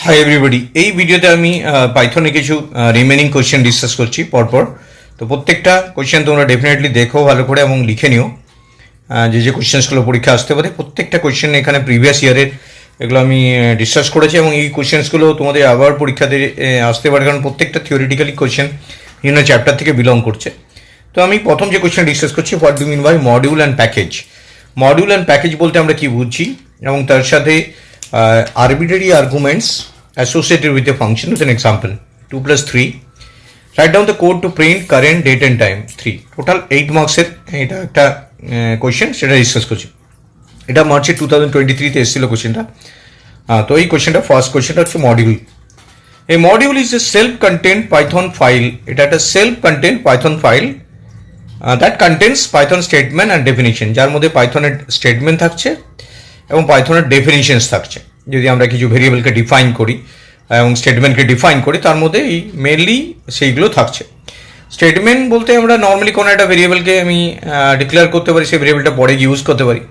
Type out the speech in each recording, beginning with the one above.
Hi everybody, এই ভিডিওতে আমি পাইথনে কিছু রিমেনিং কোয়েশ্চেন ডিসকাস করছি পরপর। তো প্রত্যেকটা কোয়েশ্চেন তোমরা ডেফিনেটলি দেখো ভালো করে এবং লিখে নিও যে কোয়েশ্চেন্সগুলো পরীক্ষা আসতে পারে। প্রত্যেকটা কোয়েশ্চেন এখানে প্রিভিয়াস ইয়ারের এগুলো আমি ডিসকাস করেছি এবং এই কোয়েশ্চেন্সগুলো তোমাদের আবার পরীক্ষাতে আসতে পারে, কারণ প্রত্যেকটা থিওরিটিক্যালি কোয়েশ্চেন বিভিন্ন চ্যাপ্টার থেকে বিলং করছে। তো আমি প্রথম যে কোয়েশ্চেন ডিসকাস করছি, what do mean by module and package. Module and package বলতে আমরা কি বুঝছি এবং তার সাথে arbitrary arguments associated with a function with an example 2 plus 3. Write down the code to print current date and time 3. Total 8 মার্কসের এটা একটা কোয়েশ্চেন, সেটা ডিসকাস করছি। এটা মার্চে 2023-তে এসেছিল কোয়েশ্চেনটা। তো এই কোয়েশ্চেনটা ফার্স্ট কোয়েশ্চেনটা হচ্ছে মডিউল। এই module is a self content Python file. এটা একটা self content Python file that contents Python statement and definition, যার মধ্যে পাইথনের স্টেটমেন্ট থাকছে এবং পাইথনের ডেফিনিশনস থাকছে। যদি আমরা কিছু ভেরিয়েবলকে ডিফাইন করি এবং স্টেটমেন্টকে ডিফাইন করি, তার মধ্যে এই মেনলি সেইগুলো থাকছে। স্টেটমেন্ট বলতে আমরা নর্মালি কোনো একটা ভেরিয়েবলকে আমি ডিক্লেয়ার করতে পারি, সেই ভেরিয়েবলটা পরে ইউজ করতে পারি।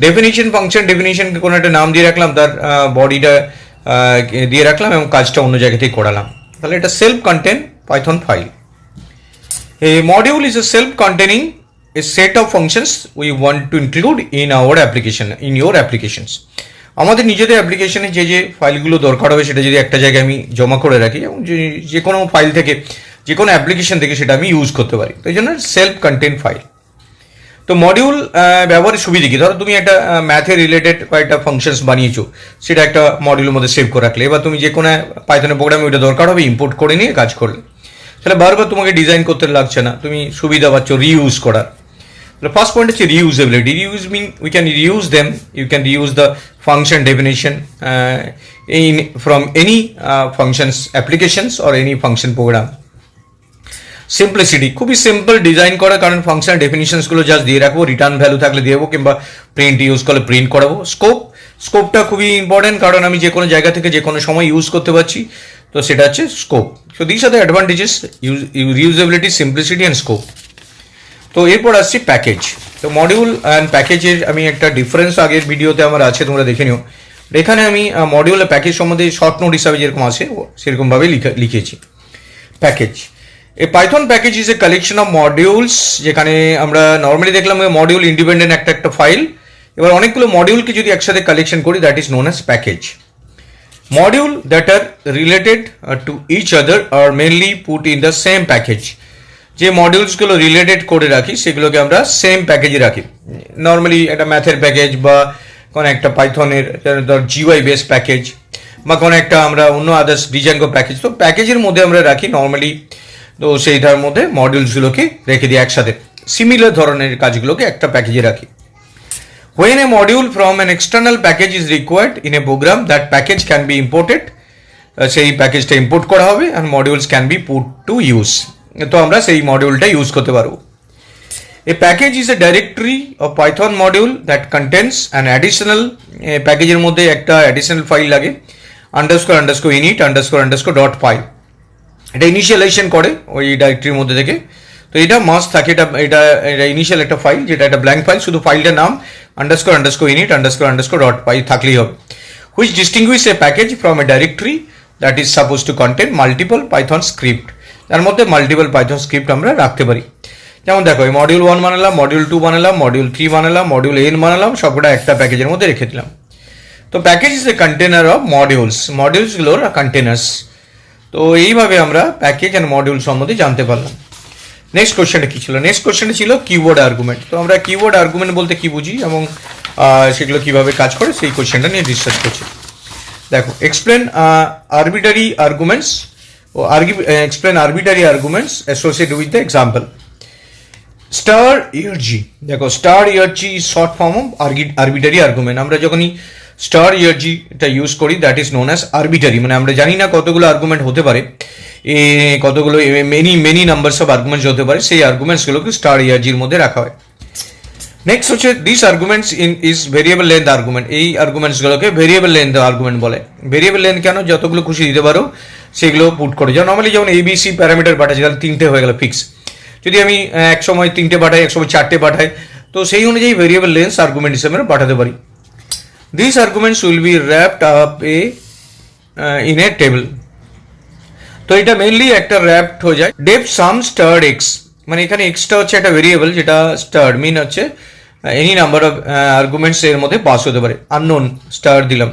ডেফিনিশন ফাংশন, ডেফিনিশনকে কোনো একটা নাম দিয়ে রাখলাম, তার বডিটা দিয়ে রাখলাম এবং কাজটা অন্য জায়গা থেকে করালাম। তাহলে এটা self content Python file. A module is a self-containing a set of functions we want to include in our application, in your applications. আমাদের নিজেদের অ্যাপ্লিকেশনে যে যে ফাইলগুলো দরকার হবে সেটা যদি একটা জায়গায় আমি জমা করে রাখি এবং যে কোনো ফাইল থেকে, যে কোনো অ্যাপ্লিকেশন থেকে সেটা আমি ইউজ করতে পারি, তো এই জন্য সেলফ কন্টেন্ট ফাইল। তো মডিউল ব্যবহারের সুবিধা কি? ধরো তুমি একটা ম্যাথে রিলেটেড কয়েকটা ফাংশনস বানিয়েছো, সেটা একটা মডিউলের মধ্যে সেভ করে রাখলে, এবার তুমি যে কোনো পাইথনের প্রোগ্রামে ওইটা দরকার হবে, ইম্পোর্ট করে নিয়ে কাজ করলে, তাহলে বারবার তোমাকে ডিজাইন করতে লাগছে না, তুমি সুবিধা পাচ্ছ রিইউজ করার। তাহলে ফার্স্ট পয়েন্ট হচ্ছে reusability. Reuse mean we can reuse them, you can reuse the function definition in from any functions applications or any function program. Simplicity, খুবই সিম্পল ডিজাইন করা, কারণ ফাংশন ডেফিনিশনসগুলো জাস্ট দিয়ে রাখবো, রিটার্ন ভ্যালু থাকলে দিয়ে দেবো, কিংবা প্রিন্ট ইউজ করলে প্রিন্ট করাবো। স্কোপটা খুবই ইম্পর্টেন্ট, কারণ আমি যে কোনো জায়গা থেকে যে কোনো সময় ইউজ করতে পারছি, তো সেটা হচ্ছে scope. So this are the advantages, reusability, simplicity and scope. তো এরপর আসছি প্যাকেজ। তো মডিউল অ্যান্ড প্যাকেজের আমি একটা ডিফারেন্স আগের ভিডিওতে আমার আছে, তোমরা দেখে নিও। এখানে আমি মডিউল আর প্যাকেজ সম্বন্ধে শর্ট নোট হিসাবে যেরকম আছে সেরকমভাবে লিখেছি। Package, A Python package is a collection of modules, যেখানে আমরা নর্মালি দেখলাম মডিউল ইন্ডিপেন্ডেন্ট একটা ফাইল, এবার অনেকগুলো মডিউলকে যদি একসাথে কালেকশন করি, that is known as package. Module that are related to each other are mainly put in the same package. যে মডিউলসগুলো রিলেটেড করে রাখি সেগুলোকে আমরা সেম প্যাকেজে রাখি। নর্মালি একটা ম্যাথের প্যাকেজ বা কোনো একটা পাইথনের ধর জিওআই বেস প্যাকেজ বা কোনো একটা আমরা অন্য আদার্স ডিজাইনগো প্যাকেজ, তো প্যাকেজের মধ্যে আমরা রাখি নর্মালি। তো সেইটার মধ্যে মডিউলসগুলোকে রেখে দিই একসাথে, সিমিলার ধরনের কাজগুলোকে একটা প্যাকেজে রাখি। When a module from an external package is required in a program, that package can be imported. সেই প্যাকেজটা ইম্পোর্ট করা হবে and modules can be put to use. তো আমরা সেই মডিউলটা ইউজ করতে পারবো। A package is a directory of Python module that contains an additional, প্যাকেজের মধ্যে একটা অ্যাডিশনাল ফাইল লাগে, __init__.py। এটা ইনিশিয়ালাইজেশন করে ওই ডাইরেক্টরির মধ্যে থেকে। তো এটা মাস্ট থাকে, এটা ইনিশিয়াল একটা ফাইল, যেটা একটা ব্ল্যাঙ্ক ফাইল, শুধু ফাইলটার নাম __init__.py থাকলেই হবে। Which distinguished a package from a directory that is suppose two contain multiple Python script. তার মধ্যে মাল্টিপল পাইথন স্ক্রিপ্ট আমরা রাখতে পারি। যেমন দেখো, এই মডিউল 1 বানালাম, মডিউল 2 বানালাম, মডিউল 3 বানালাম, মডিউল n বানালাম, সবকটা একটা প্যাকেজের মধ্যে রেখে দিলাম। তো package is a container of modules, মডিউলসগুলোর কন্টেনার্স। তো এইভাবে আমরা প্যাকেজ অ্যান্ড মডিউল সম্বন্ধে জানতে পারলাম। নেক্সট কোশ্চেনটা কী ছিল? নেক্সট কোশ্চেনটা ছিল কিওয়ার্ড আর্গুমেন্ট। তো আমরা কিওয়ার্ড আর্গুমেন্ট বলতে কি বুঝি এবং সেগুলো কিভাবে কাজ করে সেই কোশ্চেনটা নিয়ে ডিসকাস করছি। দেখো, এক্সপ্লেন আরবিটারি আর্গুমেন্টস ও explain arbitrary arguments associated with the example. Star args, দেখো star args is short form of arbitrary argument. আমরা যখনই স্টার ইআরজি এটা ইউজ করি, that is known as arbitrary, মানে আমরা জানি না কতগুলো আর্গুমেন্ট হতে পারে, কতগুলো মেনি নাম্বারস অফ আর্গুমেন্টস হতে পারে, সেই আর্গুমেন্টসগুলোকে স্টার ইআরজির মধ্যে রাখা হয়। নেক্সট হচ্ছে this arguments is variable length argument. এই আর্গুমেন্টসগুলোকে ভেরিয়েবল লেন্থ আর্গুমেন্ট বলে। ভেরিয়েবল লেন্থ কেন? যতগুলো খুশি দিতে পারো সেগুলো পুট করে। যেমন নর্মালি যেমন ABC প্যারামিটার পাঠাচ্ছি, তাহলে 3টে হয়ে গেল ফিক্স। যদি আমি এক সময় 3টে পাঠাই, এক সময় 4টে পাঠাই, তো সেই অনুযায়ী ভেরিয়েবল লেন্থ আর্গুমেন্ট হিসেবে পাঠাতে পারি। These arguments will be wrapped up in a table. তো এটা মেনলি একটা র্যাপড হয়ে যায় ডেপ সাম স্টার্ড এক্স, মানে এখানে এক্সটা হচ্ছে একটা ভেরিয়েবল যেটা স্টার্ড মিন হচ্ছে এনি নাম্বার অফ আর্গুমেন্টস এর মধ্যে পাস হতে পারে, আননোন স্টার দিলাম।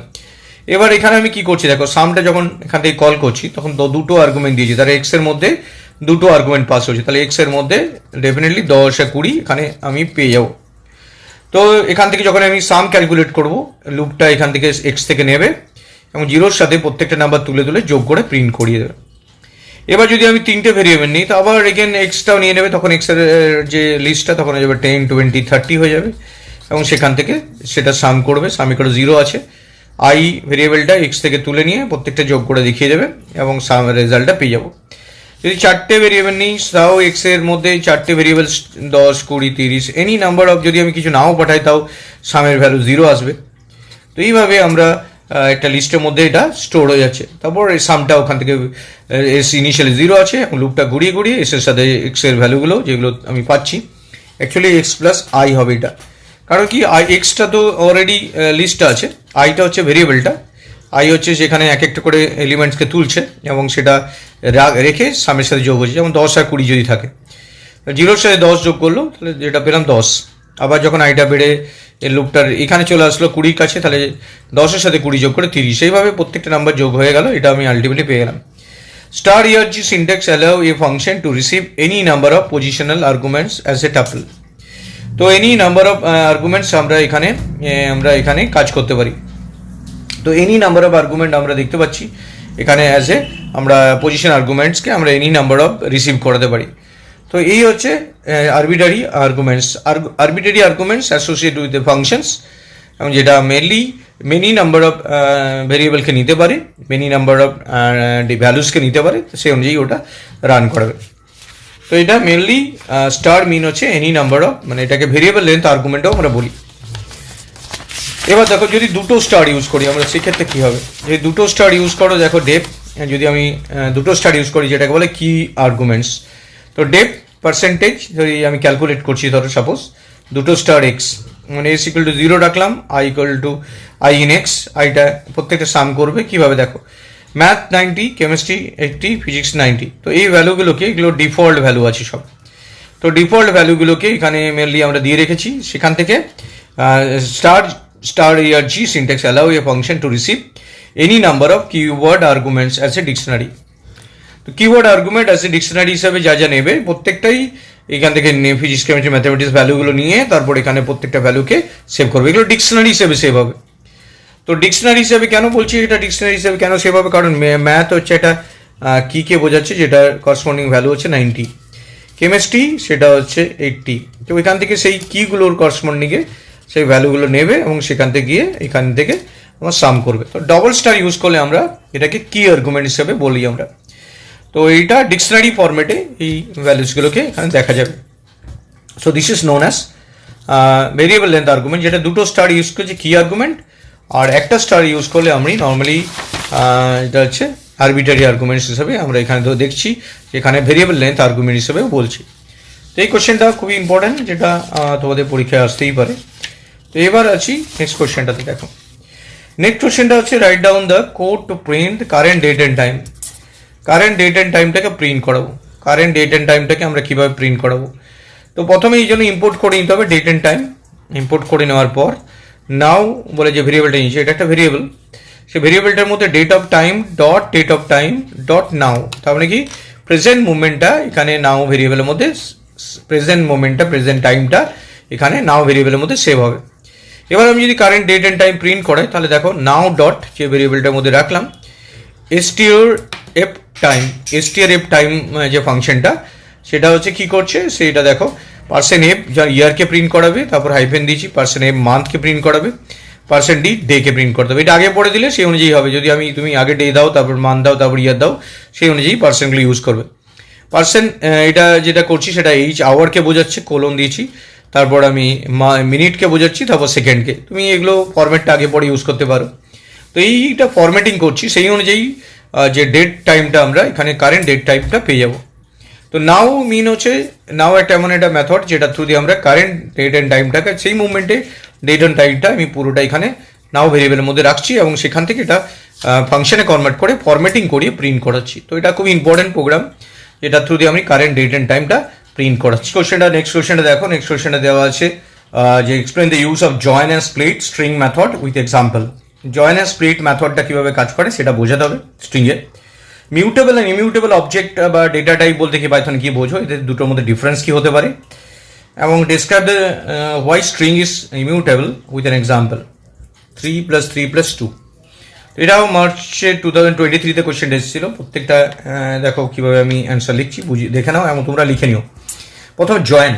এবার এখানে আমি কি করছি দেখো, সামটা যখন এখান থেকে কল করছি তখন তো দুটো আর্গুমেন্ট দিয়েছি, তাহলে এক্স এর মধ্যে দুটো আর্গুমেন্ট পাস হচ্ছে, তাহলে এক্স এর মধ্যে ডেফিনেটলি 10 আর 20 এখানে আমি পেয়ে যাবো। তো এখান থেকে যখন আমি সাম ক্যালকুলেট করব, লুপটা এখান থেকে এক্স থেকে নেবে এবং জিরোর সাথে প্রত্যেকটা নাম্বার তুলে তুলে যোগ করে প্রিন্ট করিয়ে দেবে। এবার যদি আমি তিনটে ভেরিয়েবল নিই তো আবার এগেন এক্সটাও নিয়ে নেবে, তখন এক্সের যে লিস্টটা তখন হয়ে যাবে 10, 20, 30 হয়ে যাবে এবং সেখান থেকে সেটা সাম করবে, সাম করে 0 আছে, আই ভেরিয়েবলটা এক্স থেকে তুলে নিয়ে প্রত্যেকটা যোগ করে দেখিয়ে দেবে এবং সাম রেজাল্টটা পেয়ে যাবো। যদি চারটে ভেরিয়েবল নিই তাও এক্স এর মধ্যে চারটে ভেরিয়েবল 10, 20, 30 এনি নাম্বার অফ, যদি আমি কিছু নাও পাঠাই তাও সামের ভ্যালু 0 আসবে। তো এইভাবে আমরা একটা লিস্টের মধ্যে এটা স্টোর হয়ে যাচ্ছে। তারপর এই সামটা ওখান থেকে এস ইনিশিয়ালি 0 আছে এবং লুপটা ঘুরিয়ে ঘুরিয়ে এস এর সাথে এক্স এর ভ্যালুগুলো যেগুলো আমি পাচ্ছি, অ্যাকচুয়ালি এক্স প্লাস আই হবে এটা, কারণ কি আই এক্সটা তো অলরেডি লিস্টটা আছে, আইটা হচ্ছে ভেরিয়েবলটা, আই হচ্ছে যেখানে এক একটা করে এলিমেন্টসকে তুলছে এবং সেটা রেখে সামের সাথে যোগ হচ্ছে, যেমন 10 আর 20 যদি থাকে, 0-র সাথে 10 যোগ করলো তাহলে যেটা পেলাম 10। আবার যখন আইটা বেড়ে এই লুপটার এখানে চলে আসলো 20 কাছে, তাহলে 10-এর সাথে 20 যোগ করে 30, সেইভাবে প্রত্যেকটা নাম্বার যোগ হয়ে গেল, এটা আমি আলটিমেটলি পেয়ে গেলাম। Star args syntax allow a function to receive any number of positional arguments as A tuple. তো এনি নাম্বার অফ আর্গুমেন্টস আমরা এখানে কাজ করতে পারি। তো এনি নাম্বার অফ আর্গুমেন্ট আমরা দেখতে পাচ্ছি এখানে অ্যাজ এ আমরা পজিশন আর্গুমেন্টসকে আমরা এনি নাম্বার অফ রিসিভ করাতে পারি। তো এই হচ্ছে arbitrary arguments associate with the functions, এবং যেটা মেনি নাম্বার অফ ভেরিয়েবলকে নিতে পারে, মেনি নাম্বার অফ ভ্যালুসকে নিতে পারে, সেই অনুযায়ী ওটা রান করাবে। তো এটা মেনলি স্টার মিন হচ্ছে এনি নাম্বার অফ, মানে এটাকে ভেরিয়েবল লেন্থ আর্গুমেন্টও আমরা বলি। এবার দেখো যদি দুটো স্টার ইউজ করি আমরা সেক্ষেত্রে কী হবে, যদি দুটো স্টার ইউজ করো দেখো ডেপ, যদি আমি দুটো স্টার ইউজ করি যেটাকে বলে কি আর্গুমেন্টস, তো ডেপ পার্সেন্টেজ যদি আমি ক্যালকুলেট করছি ধরো সাপোজ দুটো স্টার এক্স, মানে এস ইকুয়াল টু 0 রাখলাম, I equal to I in x, আইটা প্রত্যেকটা সাম করবে কীভাবে দেখো, ম্যাথ 90, কেমিস্ট্রি 80, ফিজিক্স 90। তো এই ভ্যালুগুলোকে এগুলো ডিফল্ট ভ্যালু আছে সব, তো ডিফল্ট ভ্যালুগুলোকে এখানে মেনলি আমরা দিয়ে রেখেছি। সেখান থেকে star args syntax allow a function to receive any number of keyword arguments as a dictionary. তো keyword argument as a dictionary হিসাবে যা যা নেবে প্রত্যেকটাই এখান থেকে ফিজিক্স, কেমিস্ট্রি, ম্যাথামেটিক্স ভ্যালুগুলো নিয়ে তারপর এখানে প্রত্যেকটা ভ্যালুকে সেভ করবে, এগুলো ডিকশনারি হিসেবে সেভ হবে। তো ডিকশনারি হিসেবে কেন বলছি এটা ডিকশনারি হিসেবে কেন সেভ হবে, কারণ ম্যাথ হচ্ছে এটা কে বোঝাচ্ছে, যেটা করসপন্ডিং ভ্যালু হচ্ছে 90, কেমিস্ট্রি সেটা হচ্ছে 80। তো এখান থেকে সেই কিগুলোর করসপন্ডিংয়ে সেই ভ্যালুগুলো নেবে এবং সেখান থেকে গিয়ে এখান থেকে আমার সাম করবে। তো ডবল স্টার ইউজ করলে আমরা এটাকে কি আর্গুমেন্ট হিসেবে বলি আমরা। তো এইটা ডিকশনারি ফরম্যাটে এই ভ্যালুসগুলোকে এখানে দেখা যাবে। So this is known as variable length argument, যেটা দুটো স্টার ইউজ করছে কি আর্গুমেন্ট, আর একটা স্টার ইউজ করলে আমি নর্মালি এটা হচ্ছে আরবিটারি আর্গুমেন্টস হিসেবে আমরা এখানে তো দেখছি, এখানে ভেরিয়েবল লেন্থ আর্গুমেন্ট হিসেবেও বলছি। তো এই কোশ্চেনটা খুবই ইম্পর্টেন্ট, যেটা তোমাদের পরীক্ষায় আসতেই পারে। তো এবার আছি নেক্সট কোশ্চেনটাতে। দেখো নেক্সট কোশ্চেনটা হচ্ছে write down the code to print current date and time. Current date and টাইমটাকে প্রিন্ট করাবো, কারেন্ট ডেট অ্যান্ড টাইমটাকে আমরা কীভাবে প্রিন্ট করাবো। তো প্রথমে এই জন্য ইম্পোর্ট করে নিতে হবে ডেট অ্যান্ড টাইম। ইম্পোর্ট করে নেওয়ার পর নাও বলে যে ভেরিয়েবলটা নিয়েছে, এটা একটা ভেরিয়েবল, সেই ভেরিয়েবলটার মধ্যে ডেট অফ টাইম ডট নাও, তার মানে কি প্রেজেন্ট মুভমেন্টটা এখানে নাও ভেরিয়েবলের মধ্যে, প্রেজেন্ট টাইমটা এখানে নাও ভেরিয়েবলের মধ্যে সেভ হবে। এবার আমি যদি current date and time print করাই তাহলে দেখো নাও ডট যে ভেরিয়েবলটার মধ্যে রাখলাম strf টাইম যে ফাংশনটা সেটা হচ্ছে কি করছে, সেটা দেখো %f যা ইয়ারকে প্রিন্ট করাবে, তারপর হাইফেন দিয়েছি, %f মান্থকে প্রিন্ট করাবে, %d ডেকে প্রিন্ট করতে হবে। এটা আগে পড়ে দিলে সেই অনুযায়ী হবে, যদি তুমি আগে ডে দাও তারপর মান্থ দাও তারপর ইয়ার দাও সেই অনুযায়ী পার্সেন্টগুলো ইউজ করবে। এটা যেটা করছি সেটা এইচ আওয়ারকে বোঝাচ্ছে, কোলন দিয়েছি, তারপর আমি মিনিটকে বোঝাচ্ছি, তারপর সেকেন্ডকে। তুমি এগুলো ফরম্যাটটা আগে পরে ইউজ করতে পারো। তো এইটা ফরম্যাটিং করছি, সেই অনুযায়ী যে ডেট টাইমটা আমরা এখানে কারেন্ট ডেট টাইমটা পেয়ে যাবো। তো নাও মিন হচ্ছে নাও একটা এমন একটা মেথড যেটা থ্রু দিয়ে আমরা কারেন্ট ডেট অ্যান্ড টাইমটাকে সেই মুভমেন্টে ডেট অ্যান্ড টাইমটা আমি পুরোটা এখানে নাও ভেরিয়েবলের মধ্যে রাখছি এবং সেখান থেকে এটা ফাংশনে কনভার্ট করে ফরম্যাটিং করিয়ে প্রিন্ট করাচ্ছি। তো এটা খুব ইম্পর্টেন্ট প্রোগ্রাম, যেটা থ্রু দিয়ে আমি কারেন্ট ডেট অ্যান্ড টাইমটা প্রিন্ট করাচ্ছি। নেক্সট কোশ্চেনটা দেখো। নেক্সট কোশ্চেনটা দেওয়া আছে যে explain the use of join and split string method with example. Join and split মেথডটা কীভাবে কাজ করে সেটা বোঝাতে হবে স্ট্রিংয়ে। মিউটেবল অ্যান্ড ইমিউটেবল অবজেক্ট বা ডেটা টাইপ বলতে কি পাইথন কি বোঝো, এদের দুটোর মধ্যে ডিফারেন্স কি হতে পারে, এবং describe the why string is immutable with an example. 3+3+2 এটাও মার্চে 2023-তে কোশ্চেন এসেছিল। প্রত্যেকটা দেখো কীভাবে আমি অ্যান্সার লিখছি, দেখে নাও এবং তোমরা লিখে নিও। প্রথমে join,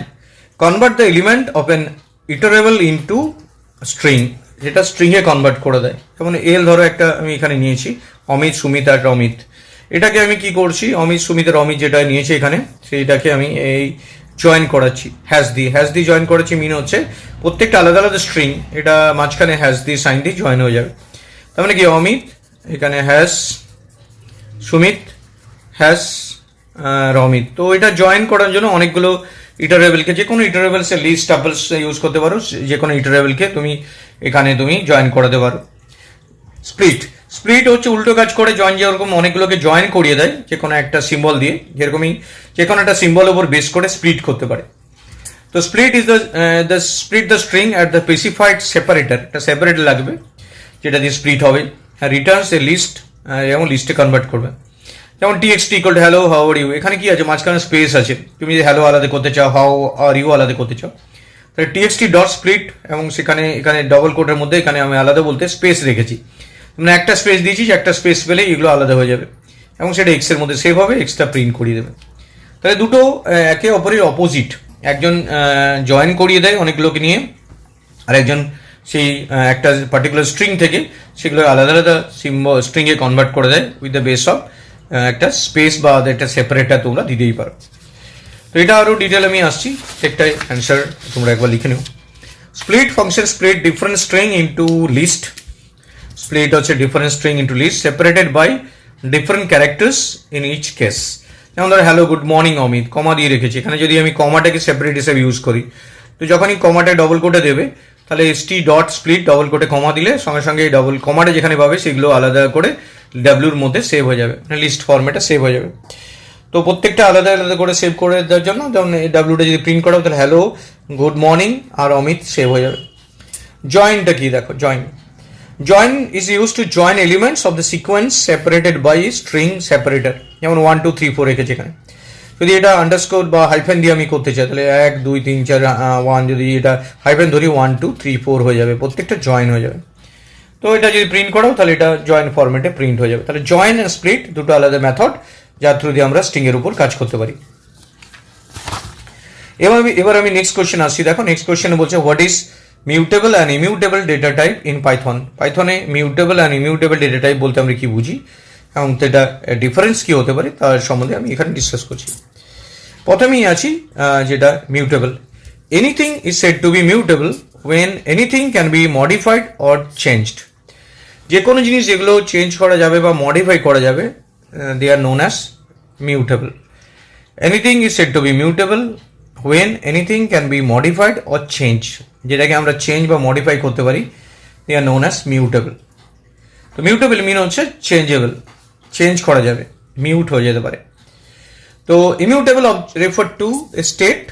convert the element of an iterable into string, যেটা স্ট্রিংয়ে কনভার্ট করে দেয়। যেমন এল ধরো একটা আমি এখানে নিয়েছি, অমিত, সুমিত আর অমিত। এটাকে আমি কি করছি, অমিত সুমিতের অমিত যেটা নিয়েছি এখানে, সেইটাকে আমি এই জয়েন করাচ্ছি হ্যাশ দিয়ে জয়েন করাচ্ছি। মিন হচ্ছে প্রত্যেকটা আলাদা আলাদা স্ট্রিং, এটা মাঝখানে হ্যাশ দিয়ে সাইন দিয়ে জয়েন হয়ে যাবে। তার মানে কি অমিত এখানে হ্যাশ, সুমিত হ্যাশ অমিত। তো এটা জয়েন করার জন্য অনেকগুলো ইটারেবলকে, যে কোনো ইটারেবলসের লিস্ট টাপলস ইউজ করতে পারো, যে কোনো ইটারেবলকে তুমি এখানে তুমি জয়েন করাতে পারো। স্প্লিট হচ্ছে উল্টো কাজ করে, জয়েন যেরকম অনেকগুলোকে জয়েন করিয়ে দেয় যে কোনো একটা সিম্বল দিয়ে, যেরকমই যে কোনো একটা সিম্বলের উপর বেস করে স্প্লিট করতে পারে। তো split is the string at the specified separator, একটা সেপারেটর লাগবে যেটা দিয়ে স্প্লিট হবে। রিটার্নস এ লিস্ট, যেমন লিস্টে কনভার্ট করবে। যেমন txt equal to hello how are you, এখানে কি আছে মাঝখানে স্পেস আছে, তুমি যদি হ্যালো আলাদা করতে চাও, হাউ আর ইউ আলাদা করতে চাও, তাহলে txt ডট স্প্লিট, এবং সেখানে এখানে ডবল কোটের মধ্যে এখানে আমি আলাদা বলতে স্পেস রেখেছি, মানে একটা স্পেস দিয়েছি, একটা স্পেস পেলে এগুলো আলাদা হয়ে যাবে, এবং সেটা এক্সের মধ্যে সেভ হবে, এক্সটা প্রিন্ট করিয়ে দেবে। তাহলে দুটো একে অপরের অপোজিট, একজন জয়েন করিয়ে দেয় অনেকগুলোকে নিয়ে, আর একজন সেই একটা পার্টিকুলার স্ট্রিং থেকে সেগুলো আলাদা আলাদা স্ট্রিংয়ে কনভার্ট করে দেয় উইথ দ্য বেস অফ একটা স্পেস বা একটা সেপারেটার তোমরা দিতেই পারো। তো এটা আরও ডিটেল আমি আসছি, একটাই অ্যান্সার তোমরা একবার লিখে নিও। Split function split different string into list. Split হচ্ছে different string into list separated by different characters in each case. যেমন ধরো hello good morning Amit, comma দিয়ে রেখেছি, এখানে যদি আমি কমাটাকে সেপারেট হিসেবে ইউজ করি, তো যখনই কমাটা ডবল কোটে দেবে, তাহলে st ডট স্প্লিট ডবল কোটে কমা দিলে সঙ্গে সঙ্গে এই ডবল কমাটা যেখানে পাবে সেগুলো আলাদা করে ডাব্লিউর মধ্যে সেভ হয়ে যাবে, মানে লিস্ট ফরম্যাটে সেভ হয়ে যাবে। তো প্রত্যেকটা আলাদা আলাদা করে সেভ করে দেওয়ার জন্য যেমন এই ডাব্লিউটা যদি প্রিন্ট করা, তাহলে হ্যালো গুড মর্নিং আর অমিত সেভ হয়ে যাবে। জয়েনটা কি দেখো, join is use to join elements of the sequence separated by string separator. যেমন 1 2 3 4 রেখেছে এখানে, যদি এটা আন্ডারস্কোর বা হাইফেন দিয়ে আমি করতে চাই, তাহলে 1 2 3 4 1, যদি এটা হাইফেন ধরি 1 2 3 4 হয়ে যাবে, প্রত্যেকটা জয়েন হয়ে যাবে। তো এটা যদি প্রিন্ট করাও তাহলে এটা জয়েন ফরম্যাটে প্রিন্ট হয়ে যাবে। তাহলে জয়েন অ্যান্ড স্প্লিট দুটো আলাদা মেথড, যার থ্রু দিয়ে আমরা স্ট্রিংয়ের উপর কাজ করতে পারি। এবার আমি নেক্সট কোয়েশ্চেন আসছি। দেখো নেক্সট কোয়েশ্চেনে বলছে what is mutable and immutable data type in Python. পাইথনে mutable and immutable data type বলতে আমরা কি বুঝি, এবং সেটা ডিফারেন্স কি হতে পারে তার সম্বন্ধে আমি এখানে ডিসকাস করছি। প্রথমেই আছি যেটা mutable. Anything is said to be mutable when anything can be modified or changed. যে কোনো জিনিস যেগুলো চেঞ্জ করা যাবে বা মডিফাই করা যাবে, they are known as mutable. Anything is said to be mutable when anything can be modified or change, যেটাকে আমরা চেঞ্জ বা মডিফাই করতে পারি, they are known as mutable. তো মিউটেবল মিন হচ্ছে চেঞ্জেবল, চেঞ্জ করা যাবে, মিউট হয়ে যেতে পারে। তো immutable refer to a state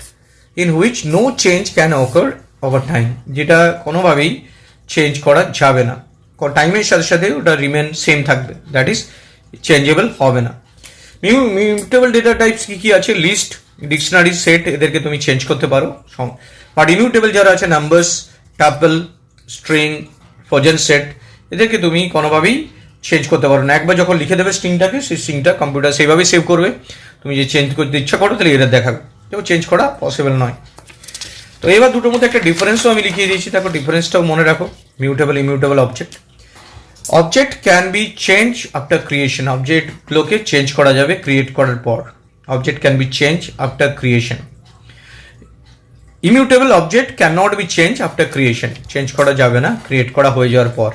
in which no change can occur over time, যেটা কোনোভাবেই চেঞ্জ করা যাবে না, টাইমের সাথে সাথে ওটা রিমেন সেম থাকবে, দ্যাট ইজ চেঞ্জেবল হবে না। মিউটেবল ডেটা টাইপস কি কি আছে, লিস্ট, ডিকশনারি, সেট, এদেরকে তুমি চেঞ্জ করতে পারো। বাট ইমিউটেবল যারা আছে numbers, tuple, string, frozen set, এদেরকে তুমি কোনোভাবেই চেঞ্জ করতে পারো না। একবার যখন লিখে দেবে স্ট্রিংটাকে, সেই স্ট্রিংটা কম্পিউটার সেইভাবেই সেভ করবে। তুমি যে চেঞ্জ করতে ইচ্ছা করো তাহলে এটা দেখাবে, তো চেঞ্জ করা পসিবল নয়। তো এবার দুটোর মধ্যে একটা ডিফারেন্সও আমি লিখিয়ে দিয়েছি, দেখো ডিফারেন্সটাও মনে রাখো। Mutable immutable object can be change after creation, অবজেক্টগুলোকে চেঞ্জ করা যাবে ক্রিয়েট করার পর। Object can be change after creation. Immutable object can not be change after creation, change করা যাবে না ক্রিয়েট করা হয়ে যাওয়ার পর।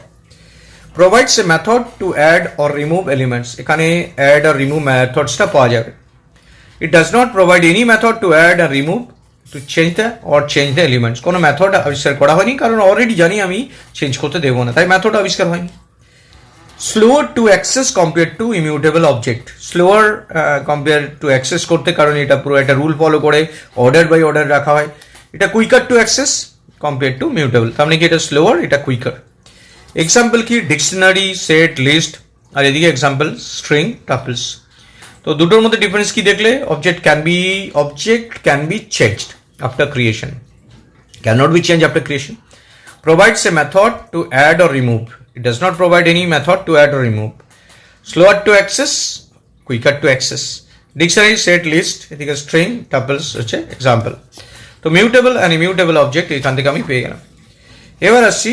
Provides a method to add or remove elements, এখানে অ্যাড আর রিমুভ মেথডসটা পাওয়া যাবে। It does not provide any method to add আর remove to change the elements, কোনো মেথড আবিষ্কার করা হয়নি, কারণ অলরেডি জানি আমি চেঞ্জ করতে দেবো না, তাই মেথড আবিষ্কার হয়নি। Slower to access compare to immutable object. Slower compare to access করতে, কারণ এটা পুরো একটা রুল ফলো করে অর্ডার বাই অর্ডার রাখা হয়। এটা quicker to access compare to mutable, তার মানে কি এটা স্লোয়ার, এটা কুইকার। এক্সাম্পল কি ডিকশনারি, সেট, লিস্ট, আর এদিকে এক্সাম্পল স্ট্রিং, টাপলস। তো দুটোর মধ্যে ডিফারেন্স কি দেখলে, object can be changed after creation, cannot be changed after creation. Provides a method to add or remove. It does not provide any method to add or remove. Slower to access, quicker to access. Dictionary, set, list, এদিকে string, tuples হচ্ছে example. তো mutable and immutable object এখান থেকে আমি পেয়ে গেলাম। এবার আসছি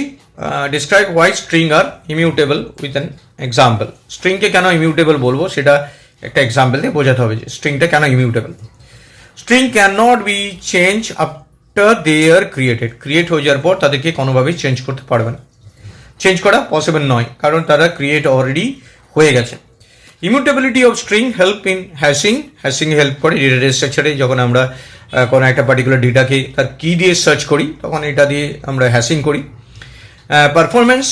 describe why string are immutable with an example. String কে কেন immutable বলবো সেটা একটা এক্সাম্পল দিয়ে বোঝাতে হবে যে স্ট্রিংটা কেন immutable. String cannot be changed after they are created. Create হয়ে যাওয়ার পর তাদেরকে কোনোভাবেই চেঞ্জ করতে পারবে না, চেঞ্জ করা পসিবল নয়, কারণ তারা ক্রিয়েট অলরেডি হয়ে গেছে। Immutability of string help in hashing help করে ডেটা স্ট্রাকচারে। যখন আমরা কোনো একটা পার্টিকুলার ডেটাকে তার কি দিয়ে সার্চ করি তখন এটা দিয়ে আমরা হ্যাশিং করি। Performance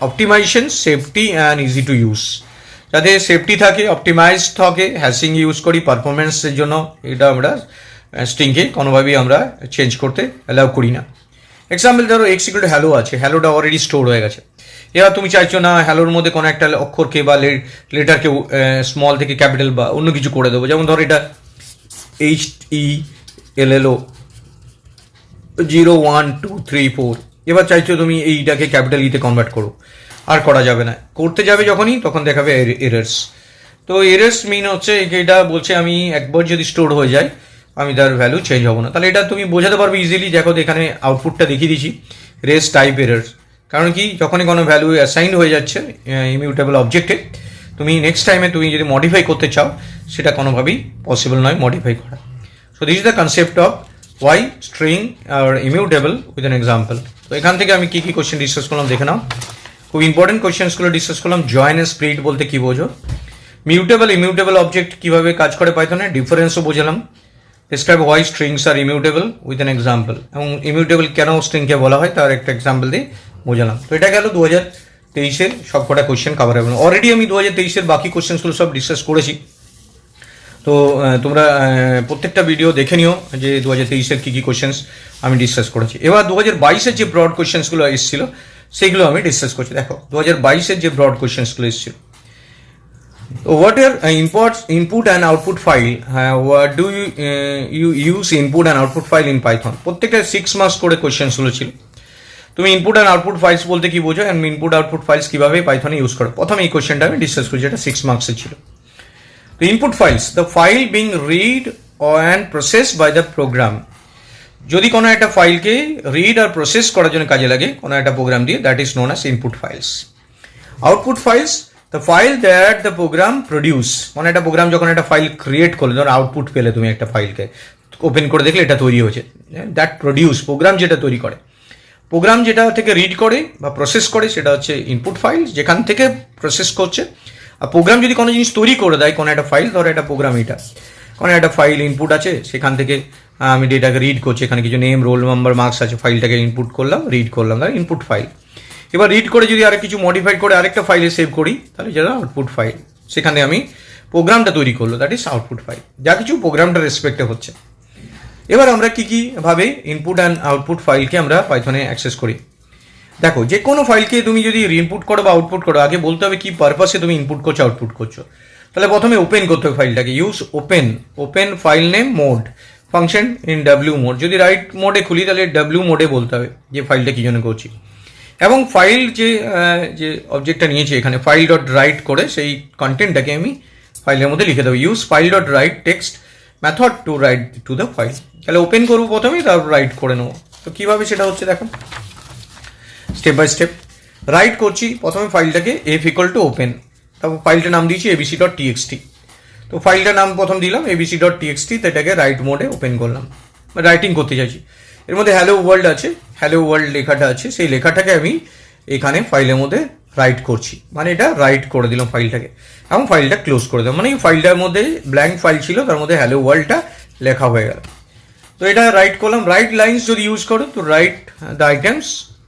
optimisation, safety and easy to use, যাতে সেফটি থাকে, অপটিমাইজ থাকে, হ্যাশিং ইউজ করি পারফরমেন্সের জন্য। এটা আমরা স্ট্রিংকে কোনোভাবেই আমরা চেঞ্জ করতে অ্যালাউ করি না। এক্সাম্পল ধরো এক্সিকিউট হ্যালো আছে, হ্যালোটা অলরেডি স্টোর হয়ে গেছে। এবার তুমি চাইছো না হ্যালোর মধ্যে কোনো একটা অক্ষরকে বা লেটারকে স্মল থেকে ক্যাপিটাল বা অন্য কিছু করে দেবো। যেমন ধরো এটা HELLO 0 1 2 3 4, এবার চাইছো তুমি এইটাকে ক্যাপিটাল ইতে কনভার্ট করো, আর করা যাবে না। করতে যাবে যখনই তখন দেখাবে এরার্স। তো এরার্স মিন হচ্ছে এটা বলছে আমি একবার যদি স্টোর হয়ে যায় আমি তার ভ্যালু চেঞ্জ হবো না। তাহলে এটা তুমি বোঝাতে পারবে ইজিলি। দেখো এখানে আউটপুটটা দেখিয়ে দিচ্ছি, রেস টাইপ এরার্স। কারণ কি যখনই কোনো ভ্যালু অ্যাসাইন হয়ে যাচ্ছে ইমিউটেবল অবজেক্টে, তুমি নেক্সট টাইমে তুমি যদি মডিফাই করতে চাও সেটা কোনোভাবেই পসিবল নয় মডিফাই করা। So this is the concept of why string are immutable with an example. তো এখান থেকে আমি কী কী কোয়েশ্চেন ডিসকাস করলাম দেখে নাও। খুব ইম্পর্টেন্ট কোয়েশ্চেন্সগুলো ডিসকাস করলাম। জয়েন এন্ড স্প্লিট বলতে কী বোঝো, মিউটেবল ইমিউটেবল অবজেক্ট কীভাবে কাজ করে পাইথনে, ডিফারেন্সও বোঝালাম। Describe why strings are immutable with an example, এবং ইমিউটেবল কেন স্ট্রিংকে বলা হয় তার একটা এক্সাম্পল দিয়ে বোঝালাম। তো এটা গেল 2023-এর সবকটা কোয়েশ্চেন কভার হবে। অলরেডি আমি 2023-এর বাকি কোয়েশ্চেন্সগুলো সব ডিসকাস করেছি। তো তোমরা প্রত্যেকটা ভিডিও দেখে নিও যে 2023-এর কী কী কোয়েশ্চেন্স আমি ডিসকাস করেছি। এবার 2022-এর যে ব্রড কোয়েশ্চেন্সগুলো এসেছিল সেগুলো আমি ডিসকাস করছি। দেখো 2022-এর যে ব্রড কোয়েশ্চেন্সগুলো এসেছিল, what are input and output file? What do you use input and output file in Python? প্রত্যেকটা 6 মার্কস করে কোয়েশ্চেন্সগুলো ছিল। তুমি ইনপুট অ্যান্ড আউটপুট ফাইলস বলতে কি বোঝো, অ্যান্ড ইনপুট আউটপুট ফাইলস কীভাবে পাইথনে ইউজ করো, প্রথমে এই কোয়েশ্চেনটা আমি ডিসকাস করি, যেটা 6 মার্কসের ছিল। তো input files, the file being read and process by the program. যদি কোনো একটা ফাইলকে রিড আর প্রসেস করার জন্য কাজে লাগে কোনো একটা প্রোগ্রাম দিয়ে, that is known as input files. Output files, the file that the program produce. কোনো একটা প্রোগ্রাম যখন একটা ফাইল ক্রিয়েট করলে, ধরো আউটপুট পেলে তুমি একটা ফাইলকে ওপেন করে দেখলে এটা তৈরি হয়েছে, দ্যাট প্রডিউস, প্রোগ্রাম যেটা তৈরি করে। প্রোগ্রাম যেটা থেকে রিড করে বা প্রসেস করে সেটা হচ্ছে ইনপুট ফাইল, যেখান থেকে প্রসেস করছে। আর প্রোগ্রাম যদি কোনো জিনিস তৈরি করে দেয়, কোনো একটা ফাইল, ধরো একটা প্রোগ্রাম, এটা কোনো একটা ফাইল ইনপুট আছে, সেখান থেকে আমি ডেটাকে রিড করছি, এখানে কিছু নেম, রোল নাম্বার, মার্কস আছে, ফাইলটাকে ইনপুট করলাম, রিড করলাম, তাহলে ইনপুট ফাইল। এবার রিড করে যদি আরেক কিছু মডিফাই করে আরেকটা ফাইলে সেভ করি, তাহলে যেটা আউটপুট ফাইল, সেখানে আমি প্রোগ্রামটা তৈরি করলো, দ্যাট ইজ আউটপুট ফাইল। যা কিছু প্রোগ্রামটা রেসপেক্টে হচ্ছে। এবার আমরা কী ভাবে ইনপুট অ্যান্ড আউটপুট ফাইলকে আমরা পাইথনে অ্যাক্সেস করি। দেখো যে কোনো ফাইলকে তুমি যদি ইনপুট করো বা আউটপুট করো, আগে বলতে হবে কি পারপাসে তুমি ইনপুট করছো আউটপুট করছো। তাহলে প্রথমে ওপেন করতে হবে ফাইলটাকে, use open file name mode function in W mode. যদি রাইট মোডে খুলি তাহলে ডাব্লিউ মোডে বলতে হবে যে ফাইলটা কী জন্য করছি। এবং ফাইল যে অবজেক্টটা নিয়েছি এখানে, ফাইল ডট রাইট করে সেই কন্টেন্টটাকে আমি ফাইলের মধ্যে লিখে দেবো। Use file dot write text method to write to the file. তাহলে ওপেন করবো প্রথমেই, তারপর রাইট করে নেবো। তো কীভাবে সেটা হচ্ছে দেখো, স্টেপ বাই স্টেপ। রাইট করছি প্রথমে ফাইলটাকে এফ ইকুয়াল টু ওপেন, তারপর ফাইলটার নাম দিয়েছি abc.txt। তো ফাইলটার নাম প্রথম দিলাম abc.txt, তো এটাকে রাইট মোডে ওপেন করলাম, রাইটিং করতে চাইছি। এর মধ্যে হ্যালো ওয়ার্ল্ড আছে, হ্যালো ওয়ার্ল্ড লেখাটা আছে, সেই লেখাটাকে আমি এখানে ফাইলের মধ্যে রাইট করছি, মানে এটা রাইট করে দিলাম ফাইলটাকে, এবং ফাইলটা ক্লোজ করে দিলাম। মানে এই ফাইলটার মধ্যে ব্ল্যাঙ্ক ফাইল ছিল, তার মধ্যে হ্যালো ওয়ার্ল্ডটা লেখা হয়ে গেল। তো এটা রাইট করলাম। রাইট লাইন্স যদি ইউজ করো তো write the items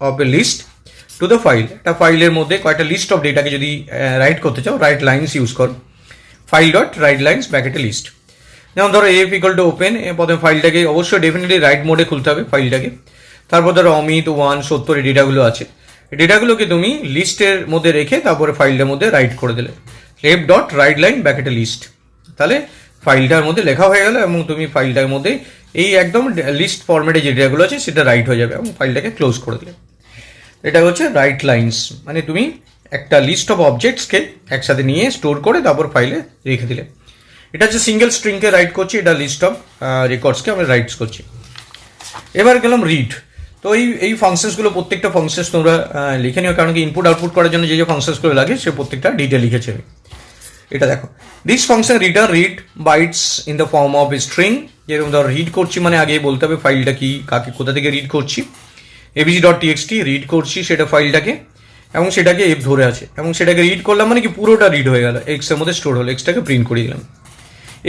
of a list to the file. একটা ফাইলের মধ্যে কয়েকটা লিস্ট অফ ডেটাকে যদি রাইট করতে চাও, রাইট লাইন্স ইউজ করো। ফাইল ডট রাইট লাইন্স ব্র্যাকেটে লিস্ট। যেমন ধরো এফ ইকুয়াল টু ওপেন, প্রথমে ফাইলটাকে অবশ্যই ডেফিনেটলি রাইট মোডে খুলতে হবে ফাইলটাকে। তারপর ধরো অমিত 1 70 এই ডেটাগুলো আছে, এই ডেটাগুলোকে তুমি লিস্টের মধ্যে রেখে তারপরে ফাইলটার মধ্যে রাইট করে দিলে, এফ ডট রাইট লাইন ব্র্যাকেটে লিস্ট। তাহলে ফাইলটার মধ্যে লেখা হয়ে গেল এবং তুমি ফাইলটার মধ্যে এই একদম লিস্ট ফরম্যাটে যে ডেটাগুলো আছে সেটা রাইট হয়ে যাবে এবং ফাইলটাকে ক্লোজ করে দিলে। এটা হচ্ছে রাইট লাইন্স, মানে তুমি একটা লিস্ট অফ অবজেক্টসকে একসাথে নিয়ে স্টোর করে তারপর ফাইলে রেখে দিলে। এটা হচ্ছে সিঙ্গেল স্ট্রিংকে রাইট করছি, এটা লিস্ট অফ রেকর্ডসকে আমরা রাইটস করছি। এবার গেলাম রিড। তো এই ফাংশনসগুলো প্রত্যেকটা ফাংশনস তোমরা লিখে নিও, কারণ কি ইনপুট আউটপুট করার জন্য যে ফাংশনসগুলো লাগে সে প্রত্যেকটা ডিটেল লিখেছে। এটা দেখো, this function return read bytes in the form of string. যেরকম ধর রিড করছি মানে আগে বলতে হবে ফাইলটা কি, কাকে কোথা থেকে রিড করছি। abc.txt রিড করছি সেটা ফাইলটাকে, এবং সেটাকে এফ ধরে আছে এবং সেটাকে রিড করলাম মানে কি পুরোটা রিড হয়ে গেল, এক্সের মধ্যে স্টোর হলো, এক্সটাকে প্রিন্ট করে দিলাম।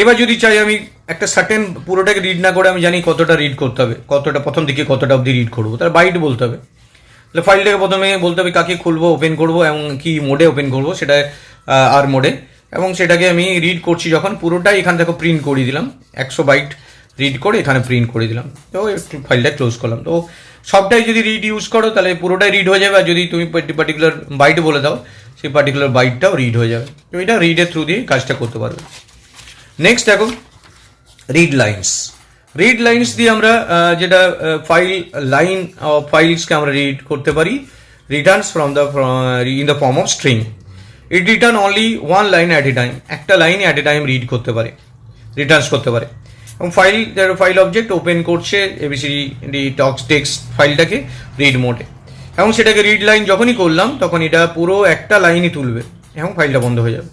এবার যদি চাই আমি একটা সার্টেন পুরোটাকে রিড না করে আমি জানি কতটা রিড করতে হবে, কতটা প্রথম দিকে কতটা অবধি রিড করবো, তার বাইট বলতে হবে। তাহলে ফাইলটাকে প্রথমে বলতে হবে কাকে খুলবো, ওপেন করবো এবং কি মোডে ওপেন করবো, সেটা আর মোডে, এবং সেটাকে আমি রিড করছি যখন পুরোটাই এখান থেকে প্রিন্ট করে দিলাম, 100 বাইট রিড করে এখানে প্রিন্ট করে দিলাম। তো একটু ফাইলটা ক্লোজ করলাম। তো সবটাই যদি রিড ইউজ করো তাহলে পুরোটাই রিড হয়ে যাবে, আর যদি তুমি পার্টিকুলার বাইট বলে দাও সেই পার্টিকুলার বাইটটাও রিড হয়ে যাবে। তো এটা রিডের থ্রু দিয়ে কাজটা করতে পারবে। নেক্সট দেখো রিড লাইন্স। রিড লাইন্স দিয়ে আমরা যেটা ফাইল লাইন ফাইলসকে আমরা রিড করতে পারি, returns from the in the form of string. It return only one line at a time, একটা line at a time read করতে পারে, রিটার্নস করতে পারে। এবং ফাইল অবজেক্ট ওপেন করছে এবিসিডি টক্স টেক্সট ফাইলটাকে রিড মোডে, এবং সেটাকে রিড লাইন যখনই করলাম তখন এটা পুরো একটা লাইনই তুলবে এবং ফাইলটা বন্ধ হয়ে যাবে,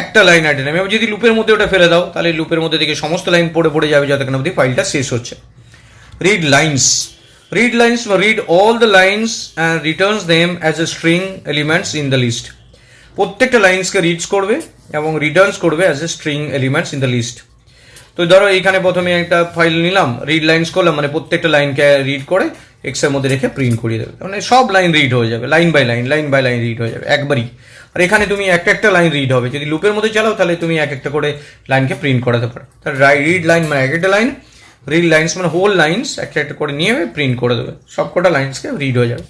একটা লাইন অ্যাট এ টাইম। এবং যদি লুপের মধ্যে ওটা ফেলে দাও তাহলে লুপের মধ্যে থেকে সমস্ত লাইন পড়ে যাবে যতক্ষণ অবধি ফাইলটা শেষ হচ্ছে। Read lines read all the lines and returns them as a string elements in the list. প্রত্যেকটা লাইন্সকে রিডস করবে এবং রিটার্নস করবে as a string elements in the list. তো ধরো এইখানে প্রথমে একটা ফাইল নিলাম, রিড লাইন্স করলাম, মানে প্রত্যেকটা লাইনকে রিড করে এক্সের মধ্যে রেখে প্রিন্ট করিয়ে দেবে, মানে সব লাইন রিড হয়ে যাবে, লাইন বাই লাইন রিড হয়ে যাবে একবারই। আর এখানে তুমি একটা লাইন রিড হবে, যদি লুপের মধ্যে চালাও তাহলে তুমি একটা করে লাইনকে প্রিন্ট করাতে পারো। তাহলে রিড লাইন মানে একটা লাইন, রিড লাইন্স মানে হোল লাইন্স একটা করে নিয়ে প্রিন্ট করে দেবে, সব কটা লাইন্সকে রিড হয়ে যাবে।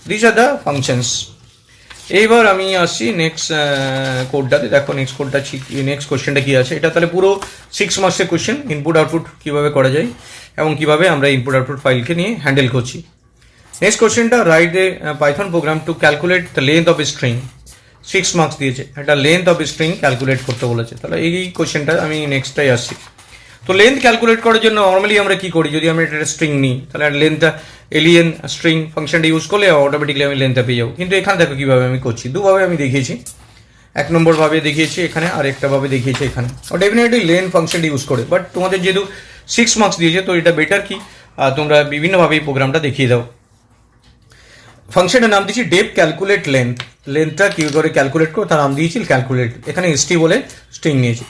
This are the functions. এইবার আমি আসছি নেক্সট কোডটাতে। দেখো নেক্সট কোডটা, নেক্সট কোশ্চেনটা কি আছে, এটা তাহলে পুরো 6 মার্কসের কোশ্চেন, ইনপুট আউটপুট কীভাবে করা যায় এবং কীভাবে আমরা ইনপুট আউটপুট ফাইলকে নিয়ে হ্যান্ডেল করছি। নেক্সট কোশ্চেনটা, right a Python program to calculate the length of a string. 6 marks দিয়েছে, একটা length of a string calculate করতে বলেছে। তাহলে এই কোশ্চেনটা আমি নেক্সটটাই আসছি। তো লেন্থ ক্যালকুলেট করার জন্য নর্মালি আমরা কি করি, যদি আমরা একটা স্ট্রিং নিই তাহলে লেন্থটা এলিয়েন স্ট্রিং ফাংশনটা ইউজ করলে অটোমেটিকলি আমি লেন্থটা পেয়ে যাবো। কিন্তু এখানে দেখো কীভাবে আমি করছি, দুভাবে আমি দেখিয়েছি। 1 নম্বর ভাবে দেখিয়েছি এখানে, আর একটা ভাবে দেখিয়েছি এখানে। ডেফিনেটলি লেন্থ ফাংশনটা ইউজ করে, বাট তোমাদের যেহেতু 6 মার্কস দিয়েছে তো এটা বেটার কি তোমরা বিভিন্নভাবে এই প্রোগ্রামটা দেখিয়ে দাও। ফাংশনের নাম দিয়েছি ডেপ ক্যালকুলেট লেন্থ। লেন্থটা কী করে ক্যালকুলেট করো তার নাম দিয়েছি ক্যালকুলেট, এখানে এসটি বলে স্ট্রিং নিয়েছি।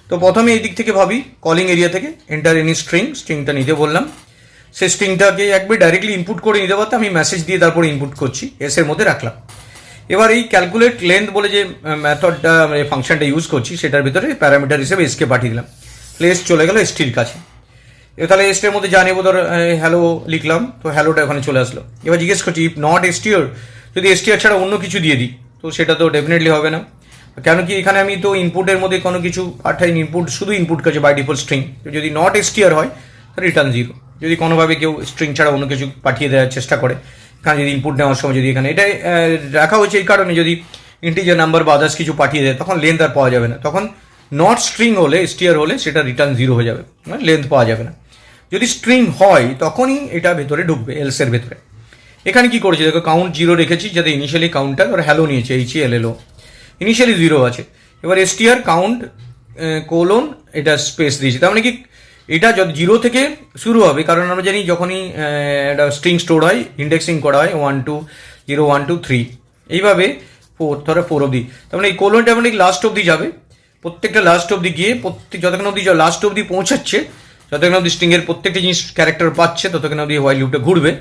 তো প্রথমে এই দিক থেকে ভাবি, কলিং এরিয়া থেকে এন্টার এনি স্ট্রিংটা নিতে বললাম। সেই স্ট্রিংটাকে একবার ডাইরেক্টলি ইনপুট করে নিতে পারতাম, আমি মেসেজ দিয়ে তারপরে ইনপুট করছি, এসের মধ্যে রাখলাম। এবার এই ক্যালকুলেট লেন্থ বলে যে মেথডটা ফাংশনটা ইউজ করছি সেটার ভিতরে প্যারামিটার হিসেবে এসকে পাঠিয়ে দিলাম, প্লেস চলে গেল এসটির কাছে। তাহলে এসটির মধ্যে যা নেবো, ধর হ্যালো লিখলাম, তো হ্যালোটা ওখানে চলে আসলো। এবার জিজ্ঞেস করছি ইফ নট এসটিওর, যদি এসটিআর ছাড়া অন্য কিছু দিয়ে দিই তো সেটা তো ডেফিনেটলি হবে না, কেন কি এখানে আমি তো ইনপুটের মধ্যে কোনো কিছু পাঠাইনি, ইনপুট শুধু ইনপুট করছে বাই ডিফল্ট স্ট্রিং। যদি নট এসটিআর হয় রিটার্ন 0। যদি কোনোভাবে কেউ স্ট্রিং ছাড়া অন্য কিছু পাঠিয়ে দেওয়ার চেষ্টা করে, এখানে যদি ইনপুট নেওয়ার সময় যদি এখানে এটা রাখা হয়েছে এই কারণে, যদি ইন্টিজার নাম্বার বা আদার্স কিছু পাঠিয়ে দেয় তখন লেন্থ আর পাওয়া যাবে না, তখন নট স্ট্রিং হলে এসটিআর হলে সেটা রিটার্ন 0 হয়ে যাবে, মানে লেন্থ পাওয়া যাবে না। যদি স্ট্রিং হয় তখনই এটা ভেতরে ঢুকবে, এলসের ভেতরে। এখানে কি করেছি দেখো, কাউন্ট 0 রেখেছি, যাতে ইনিশিয়ালি কাউন্টটা ধর হ্যালো নিয়েছে, HELLO, ইনিশিয়ালি 0 আছে। এবার এসটিআর কাউন্ট কোলন এটা স্পেস দিয়েছি, তার মানে কি এটা যত 0 থেকে শুরু হবে, কারণ আমরা জানি যখনই একটা স্ট্রিং স্টোর হয় ইন্ডেক্সিং করা হয় 1 2 0 1 2 3 এইভাবে 4, ধরো 4 অবধি, তার মানে এই কোলনটা মানে লাস্ট অবধি যাবে, প্রত্যেকটা লাস্ট অবধি গিয়ে যতক্ষণ অবধি লাস্ট অবধি পৌঁছাচ্ছে, যতক্ষণ অবধি স্ট্রিংয়ের প্রত্যেকটা জিনিস ক্যারেক্টার পাচ্ছে ততক্ষণ অবধি হোয়াইল লুপটা ঘুরবে।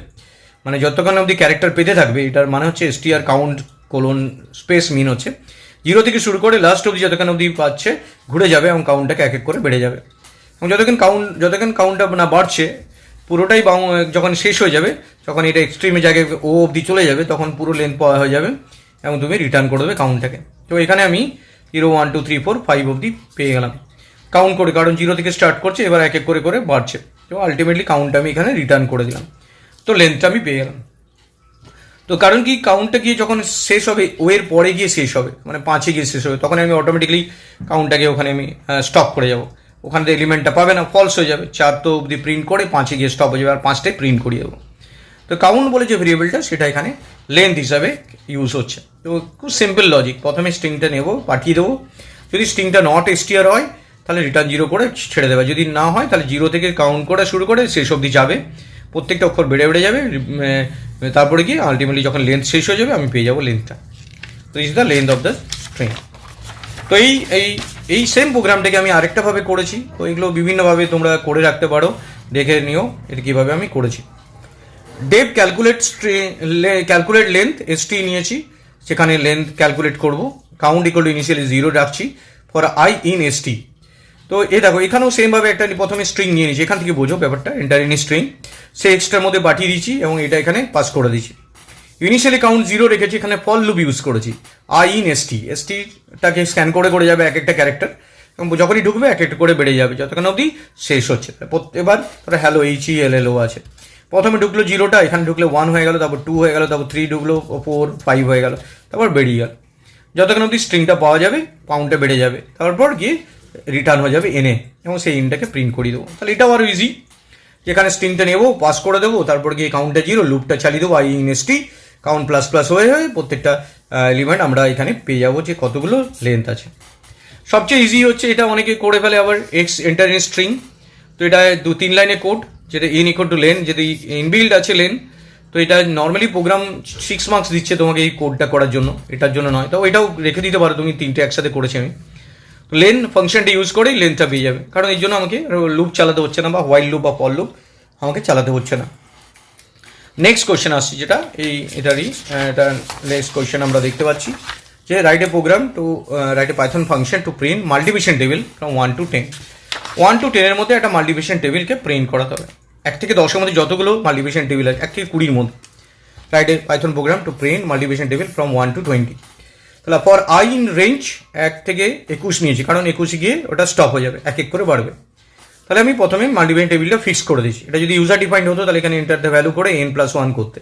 মানে যতক্ষণ অবধি ক্যারেক্টার পেতে থাকবে, এটার মানে হচ্ছে str কাউন্ট কোলন স্পেস মিন হচ্ছে 0 থেকে শুরু করে লাস্ট অবধি যতক্ষণ অবধি পাচ্ছে ঘুরে যাবে এবং কাউন্টটাকে এক এক করে বেড়ে যাবে। এবং যতক্ষণ কাউন্টটা না বাড়ছে পুরোটাই যখন শেষ হয়ে যাবে, যখন এটা এক্সট্রিমে জায়গায় ও অবধি চলে যাবে, তখন পুরো লেন্থ পাওয়া হয়ে যাবে এবং তুমি রিটার্ন করে দেবে কাউন্টটাকে। তো এখানে আমি 0 1 2 3 4 5 অবধি পেয়ে গেলাম কাউন্ট করে, কারণ 0 থেকে স্টার্ট করছে, এবার এক এক করে করে বাড়ছে। তো আলটিমেটলি কাউন্টটা আমি এখানে রিটার্ন করে দিলাম, তো লেন্থটা আমি পেয়ে গেলাম। তো কারণ কি কাউন্টটা গিয়ে যখন শেষ হবে ওয়ের পরে গিয়ে শেষ হবে, মানে 5-এ গিয়ে শেষ হবে, তখন আমি অটোমেটিকলি কাউন্টটাকে ওখানে আমি স্টপ করে যাব, ওখানে এলিমেন্টটা পাবে না, ফলস হয়ে যাবে। 4 তো অবধি প্রিন্ট করে 5-এ গিয়ে স্টপ হয়ে যাবে, আর 5টায় প্রিন্ট করিয়ে দেবো। তো কাউন্ট বলে যে ভেরিয়েবলটা সেটা এখানে লেন্থ হিসাবে ইউজ হচ্ছে। তো খুব সিম্পল লজিক, প্রথমে স্ট্রিংটা নেব, পাঠিয়ে দেবো। যদি স্ট্রিংটা নট str হয় তাহলে রিটার্ন 0 করে ছেড়ে দেবে, যদি না হয় তাহলে 0 থেকে কাউন্ট করা শুরু করে শেষ অবধি যাবে, প্রত্যেকটা অক্ষর বেড়ে বেড়ে যাবে, তারপরে কি আলটিমেটলি যখন লেন্থ শেষ হয়ে যাবে আমি পেয়ে যাবো লেন্থটা। তো is the length of the string. তো এই সেম প্রোগ্রামটাকে আমি আরেকটাভাবে করেছি, তো এগুলো বিভিন্নভাবে তোমরা করে রাখতে পারো, দেখে নিও এটা কীভাবে আমি করেছি। ডেপ ক্যালকুলেট লেন্থ st নিয়েছি, সেখানে লেন্থ ক্যালকুলেট করব, কাউন্ট ইকুয়াল টু ইনিশিয়ালি 0 রাখছি ফর i ইন st। তো দেখো এখানেও সেমভাবে একটা প্রথমে স্ট্রিং নিয়ে নিয়েছি, এখান থেকে বোঝো ব্যাপারটা, এন্টার ইন স্ট্রিং, সে এক্সট্রার মধ্যে পাঠিয়ে দিয়েছি এবং এটা এখানে পাস করে দিয়েছি। ইনিশিয়ালি কাউন্ট 0 রেখেছি, এখানে ফর লুপ ইউজ করেছি, i ইন stটাকে স্ক্যান করে করে যাবে এক একটা ক্যারেক্টার, এবং যখনই ঢুকবে এক একটা করে বেড়ে যাবে যতক্ষণ অবধি শেষ হচ্ছে। এবার ধরো হ্যালো HELLO আছে, প্রথমে ঢুকলো 0টা, এখানে ঢুকলে 1 হয়ে গেল, তারপর 2 হয়ে গেল, তারপর 3 ঢুকলো, 4 5 হয়ে গেল, তারপর বেরিয়ে গেল, যতক্ষণ অবধি স্ট্রিংটা পাওয়া যাবে কাউন্টটা বেড়ে যাবে, তারপর গিয়ে রিটার্ন হয়ে যাবে এনে, এবং সেই ইনটাকে প্রিন্ট করে দেবো। তাহলে এটাও আরও ইজি, যেখানে স্ট্রিংটা নেবো, পাস করে দেবো, তারপর গিয়ে কাউন্টটা 0, লুপটা চালিয়ে দেবো i in st, count plus plus হয়ে প্রত্যেকটা এলিমেন্ট আমরা এখানে পেয়ে যাবো যে কতগুলো লেন্থ আছে। সবচেয়ে ইজি হচ্ছে এটা, অনেকে করে ফেলে আবার এন্টার ইন স্ট্রিং। তো এটা 2-3 লাইনের কোড, যেটা ইন ইকুয়াল টু লেন, যদি ইনবিল্ড আছে লেন, তো এটা নর্মালি প্রোগ্রাম 6 মার্কস দিচ্ছে তোমাকে এই কোডটা করার জন্য, এটার জন্য নয়। তো এটাও রেখে দিতে পারো তুমি, 3টে একসাথে করেছি আমি। তো লেন ফাংশনটা ইউজ করেই লেন্থটা পেয়ে যাবে, কারণ এই জন্য আমাকে লুপ চালাতে হচ্ছে না, বা হোয়াইল লুপ বা ফর লুপ আমাকে চালাতে হচ্ছে না। নেক্সট কোয়েশ্চেন আসছি, যেটা এটারই এটা নেক্সট কোয়েশ্চেন আমরা দেখতে পাচ্ছি যে write a program to write a Python function to print multiplication table from 1 to 10। 1 to 10 এর মধ্যে একটা মাল্টিপ্লিকেশন টেবিলকে প্রিন্ট করাতে হবে। 1 থেকে 10-এর মধ্যে যতগুলো মাল্টিপ্লিকেশন টেবিল আছে, 1 থেকে 20-এর মধ্যে, write a Python program to print multiplication table from 1 to 20। তাহলে ফর i ইন রেঞ্জ 1 থেকে 21 নিয়েছি, কারণ 21 গিয়ে ওটা স্টপ হয়ে যাবে, এক এক করে বাড়বে। তাহলে আমি প্রথমে মাল্টিপ্লিকেশন টেবিলটা ফিক্স করে দিচ্ছি। এটা যদি ইউজার ডিফাইন্ড হতো তাহলে এখানে এন্টার দ্য ভ্যালু করে n+1 করতে,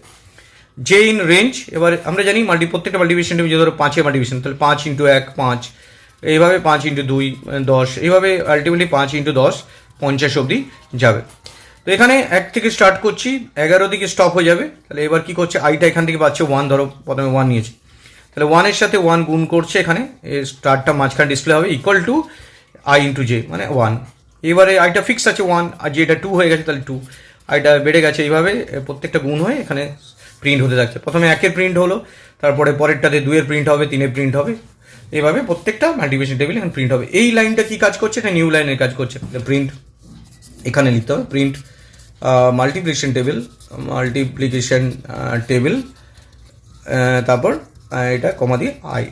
যে ইন রেঞ্জ। এবার আমরা জানি প্রত্যেকটা মাল্টিপ্লিকেশন টেবিল ধরো 5-এ মাল্টিপ্লিকেশন, তাহলে 5 × 1 5, এইভাবে 5 × 2 10, এইভাবে আলটিমেটলি 5 × 10 50 অবধি যাবে। তো এখানে 1 থেকে স্টার্ট করছি, 11 দিকে স্টপ হয়ে যাবে। তাহলে এবার কি করছে, আইটা এখান থেকে পাচ্ছে 1, ধরো প্রথমে 1 নিয়েছি, তাহলে 1-এর সাথে 1 গুণ করছে, এখানে স্টারটা মাঝখানে ডিসপ্লে হবে, ইকুয়াল টু i × j মানে 1। এবারে আইটা ফিক্স আছে 1, আর যেটা 2 হয়ে গেছে তাহলে 2, আইটা বেড়ে গেছে, এইভাবে প্রত্যেকটা গুণ হয়ে এখানে প্রিন্ট হতে থাকছে। প্রথমে 1-এর প্রিন্ট হলো, তারপরে পরেরটাতে 2-এর প্রিন্ট হবে, 3-এর প্রিন্ট হবে, এইভাবে প্রত্যেকটা মাল্টিপ্লিকেশন টেবিল এখানে প্রিন্ট হবে। এই লাইনটা কি কাজ করছে, এটা নিউ লাইনের কাজ করছে। প্রিন্ট এখানে লিখতে হবে, প্রিন্ট মাল্টিপ্লিকেশন টেবিল, তারপর এটা কমা দিয়ে i,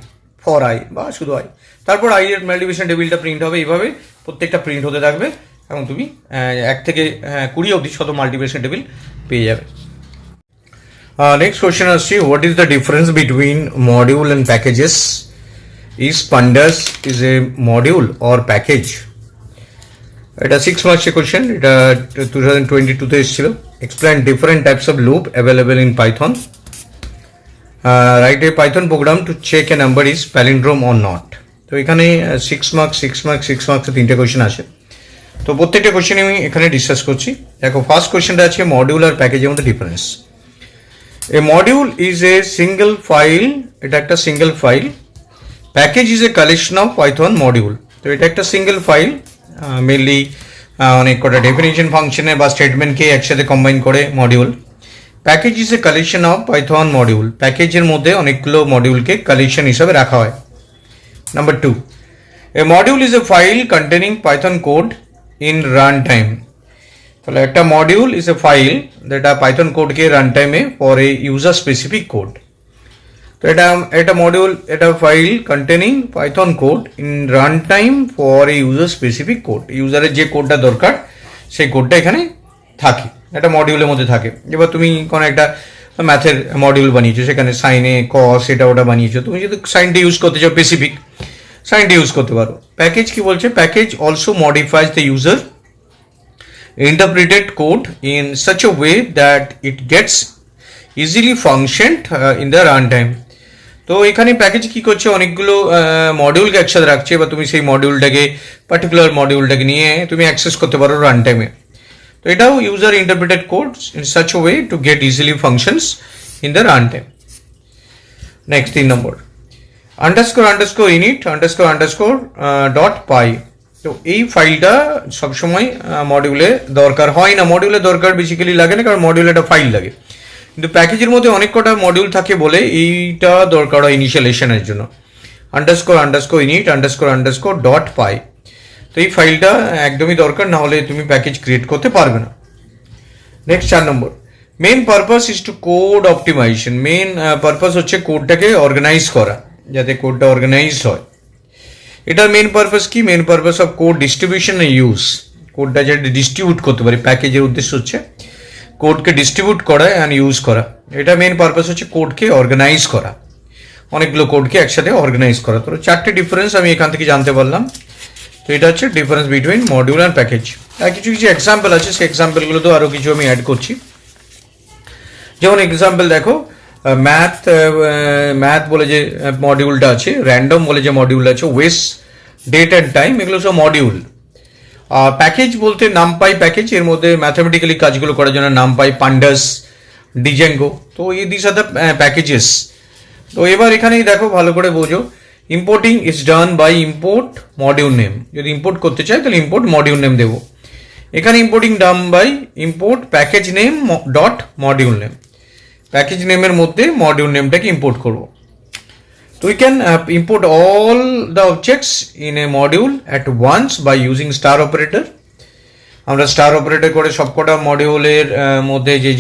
ফর i বা শুধু i, তারপর i এর মাল্টিপ্লিকেশন টেবিলটা প্রিন্ট হবে, এইভাবে প্রত্যেকটা প্রিন্ট হতে থাকবে এবং তুমি 1 থেকে 20 অবধি শত মাল্টিপ্লিকেশন টেবিল পেয়ে যাবে। নেক্সট কোয়েশ্চেন আসছি, what is the difference between module and packages? Is pandas is a module or package? এটা 6 মার্কসের কোয়েশ্চেন, এটা 2022-তে এসেছিল। Explain different types of loop available in Python. Write a Python program to check a number is palindrome or not. তো এখানে 6 মার্কসের 3টে question আছে। তো প্রত্যেকটা কোয়েশ্চেন আমি এখানে ডিসকাস করছি। দেখো ফার্স্ট কোয়েশ্চেনটা আছে মডিউল আর প্যাকেজের মধ্যে difference. A module is a single file, এটা একটা single file. Package is a collection of Python module. তো এটা একটা সিঙ্গেল ফাইল, মেনলি অনেক কটা ডেফিনিশন ফাংশনের বা স্টেটমেন্টকে একসাথে কম্বাইন করে module. Package is a collection of Python module, প্যাকেজের মধ্যে অনেকগুলো মডিউলকে কালেকশন হিসাবে রাখা হয়। Number 2, a module is a file containing Python code in run time. তাহলে একটা মডিউল ইজ এ ফাইল যেটা পাইথন কোডকে রান টাইমে for a user specific code. তো এটা মডিউল, এটা file containing Python code in run time for a user specific code. ইউজারের যে কোডটা দরকার সেই কোডটা এখানে থাকে, একটা মডিউলের মধ্যে থাকে। এবার তুমি কোনো একটা ম্যাথের মডিউল বানিয়েছো, সেখানে সাইনে কস এটা ওটা বানিয়েছো, তুমি যদি সাইনটা ইউজ করতে চাও স্পেসিফিক, সাইনটা ইউজ করতে পারো। প্যাকেজ কি বলছে, package also modifies the user interpreted code in such a way that it gets easily functioned in the runtime. তো এখানে প্যাকেজ কি করছে, অনেকগুলো মডিউলকে একসাথে রাখছে, বা তুমি সেই মডিউলটাকে পার্টিকুলার মডিউলটাকে নিয়ে তুমি অ্যাক্সেস করতে পারো রান টাইমে। তো এটাও user interpreted code in such a way to get easily functions in the run time. Next 3 number, __init___ dot py. তো এই ফাইলটা সবসময় মডিউলে দরকার হয় না, মডিউলে দরকার বেসিক্যালি লাগে না, কারণ মডিউলে একটা ফাইল লাগে। কিন্তু প্যাকেজের মধ্যে অনেক কটা মডিউল থাকে বলে এইটা দরকার হয় ইনিশিয়ালাইজেশনের জন্য। __init___ dot py. তো এই ফাইলটা একদমই দরকার, না হলে তুমি প্যাকেজ ক্রিয়েট করতে পারবে না। নেক্সট 4 নম্বর, main purpose is to code optimisation. Main purpose হচ্ছে কোডটাকে অর্গানাইজ করা, যাতে কোডটা অর্গানাইজ হয়। এটার মেন পারপাস কি, main purpose of code distribution and use. কোডটা যাতে ডিস্ট্রিবিউট করতে পারি, প্যাকেজের উদ্দেশ্য হচ্ছে কোডকে ডিস্ট্রিবিউট করা অ্যান্ড ইউজ করা। এটা মেন পারপাস হচ্ছে কোডকে অর্গানাইজ করা, অনেকগুলো কোডকে একসাথে অর্গানাইজ করা। তো 4টে ডিফারেন্স আমি এখান থেকে জানতে পারলাম। তো এটা হচ্ছে difference between module and package. আর কিছু কিছু এক্সাম্পল আছে, সেই এক্সাম্পলগুলো তো আরও কিছু আমি অ্যাড করছি। যেমন এক্সাম্পল দেখো, ম্যাথ বলে যে মডিউলটা আছে, র্যান্ডম বলে যে মডিউল আছে, ওয়েস, ডেট অ্যান্ড টাইম, এগুলো সব মডিউল। আর প্যাকেজ বলতে নামপাই প্যাকেজ, এর মধ্যে ম্যাথামেটিক্যালি কাজগুলো করার জন্য নামপাই, পান্ডাস, ডিজেঙ্গো। তো দিস আর দ্য প্যাকেজেস। তো এবার এখানেই দেখো, ভালো করে বোঝো, importing is done by import module name. যদি ইম্পোর্ট করতে চাই তাহলে ইম্পোর্ট মডিউল নেম দেবো। এখানে importing done by import package name dot module name. Package নেমের মধ্যে মডিউল নেমটাকে ইম্পোর্ট করব। তো we can import all the objects in a module at once by using star operator. আমরা স্টার অপারেটর করে সবকটা মডিউলের মধ্যে যে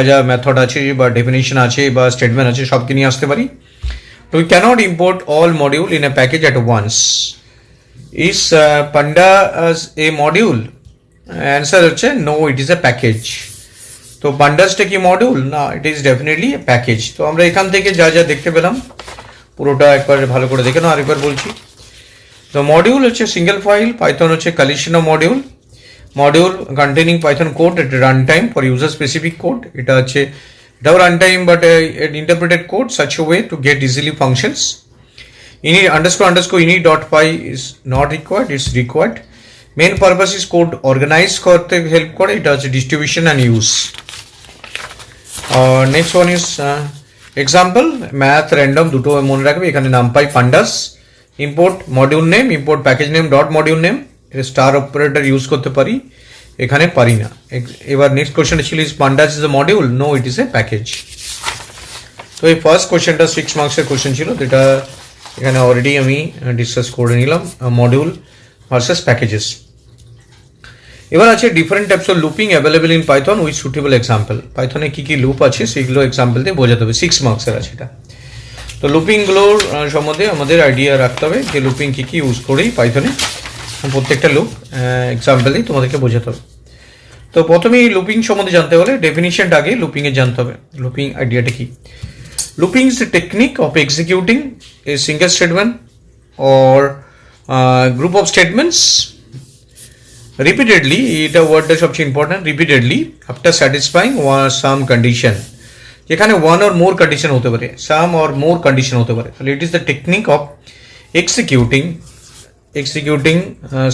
যা মেথড আছে বা ডেফিনেশন আছে বা স্টেটমেন্ট আছে সবকে নিয়ে আসতে পারি। তো we can't import all module in a package at once. Is pandas a module? Answer হচ্ছে no, it is a package. তো পান্ডাসটা কি মডিউল? না, it is definitely a package. তো আমরা এখান থেকে যা দেখতে পেলাম পুরোটা একবার ভালো করে দেখে নাও, আরেকবার বলছি। তো মডিউল হচ্ছে সিঙ্গেল ফাইল, পাইথন হচ্ছে collection of module containing Python code at run time for user specific code. এটা হচ্ছে এটাও run time but interpreted code such a way to get easily functions. init dot py is not required, it's required. Main purpose is code organize করতে help করে, এটা হচ্ছে distribution and use. Next one is example, math, random, দুটো মনে রাখবে। এখানে NumPy, pandas, import module name, import package name dot module name. Star operator use করতে পারি, এখানে পারি না। এবার নেক্সট কোয়েশ্চেনটা ছিল, is pandas is a module? No, it is a package. তো এই ফার্স্ট কোয়েশ্চেনটা 6 মার্কসের কোয়েশ্চেন ছিল, যেটা এখানে অলরেডি আমি ডিসকাস করে নিলাম, মডিউল ভার্সেস প্যাকেজেস। এবার আছে different types of looping available in Python with suitable example. পাইথনে কী কী লুপ আছে সেইগুলো এক্সাম্পল দিয়ে বোঝাতে হবে, 6 মার্কসের আছে এটা। তো লুপিংগুলোর সম্বন্ধে আমাদের আইডিয়া রাখতে হবে যে লুপিং কী কী ইউজ করেই পাইথনে প্রত্যেকটা লুপ এক্সাম্পল দিয়ে তোমাদেরকে বোঝাতে হবে। তো প্রথমেই লুপিং সম্বন্ধে জানতে হলে ডেফিনিশনটা আগে লুপিংয়ে জানতে হবে। লুপিং আইডিয়াটা কি? Looping is the technique of executing a single statement or group of statements repeatedly. এটা ওয়ার্ডটা সবচেয়ে important, repeatedly after satisfying some condition। যেখানে one or more condition হতে পারে, some or more condition হতে পারে। তাহলে it is the technique of executing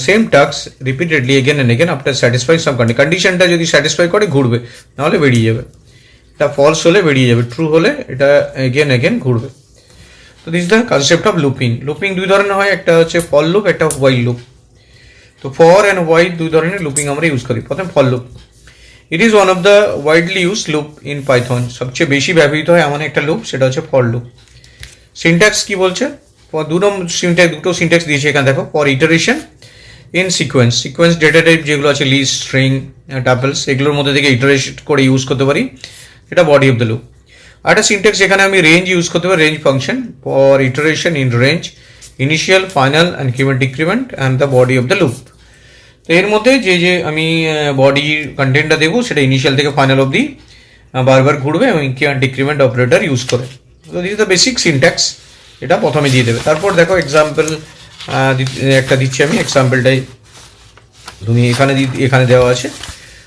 same task repeatedly again and again after satisfying some condition। কন্ডিশনটা যদি স্যাটিসফাই করে ঘুরবে, নাহলে বেরিয়ে যাবে। এটা ফলস হলে বেরিয়ে যাবে, ট্রু হলে এটা এগেন ঘুরবে। তো this the concept of looping. Looping দুই ধরনের হয়, একটা হচ্ছে ফর লুপ, একটা হোয়াইল লুপ। তো ফর অ্যান্ড হোয়াইল দুই ধরনের লুপিং আমরা ইউজ করি। প্রথম for loop, it is one of the widely use loop in Python. সবচেয়ে বেশি ব্যবহৃত হয় এমন একটা লুপ, সেটা হচ্ছে ফর লুপ। সিনট্যাক্স কি বলছে? দুটো সিনট্যাক্স দিয়েছে এখানে দেখো, for iteration in sequence data type যেগুলো আছে লিস্ট, স্ট্রিং, টাপলস, এগুলোর মধ্যে থেকে ইটারেশন করে ইউজ করতে পারি, এটা বডি অফ দ্য লুপ। আর একটা সিনট্যাক্স এখানে আমি রেঞ্জ ইউজ করতে পারি, range function for iteration in range, initial, final, increment, decrement and the body of the loop. তো এর মধ্যে যে আমি বডির কন্টেন্টটা দেবো সেটা ইনিশিয়াল থেকে ফাইনাল অবধি বারবার ঘুরবে এবং ডিক্রিমেন্ট অপারেটর ইউজ করে। তো this is the basic syntax, এটা প্রথমে দিয়ে দেবে। তারপর দেখো এক্সাম্পল একটা দিচ্ছি আমি, এক্সাম্পলটাই তুমি এখানে দেওয়া আছে।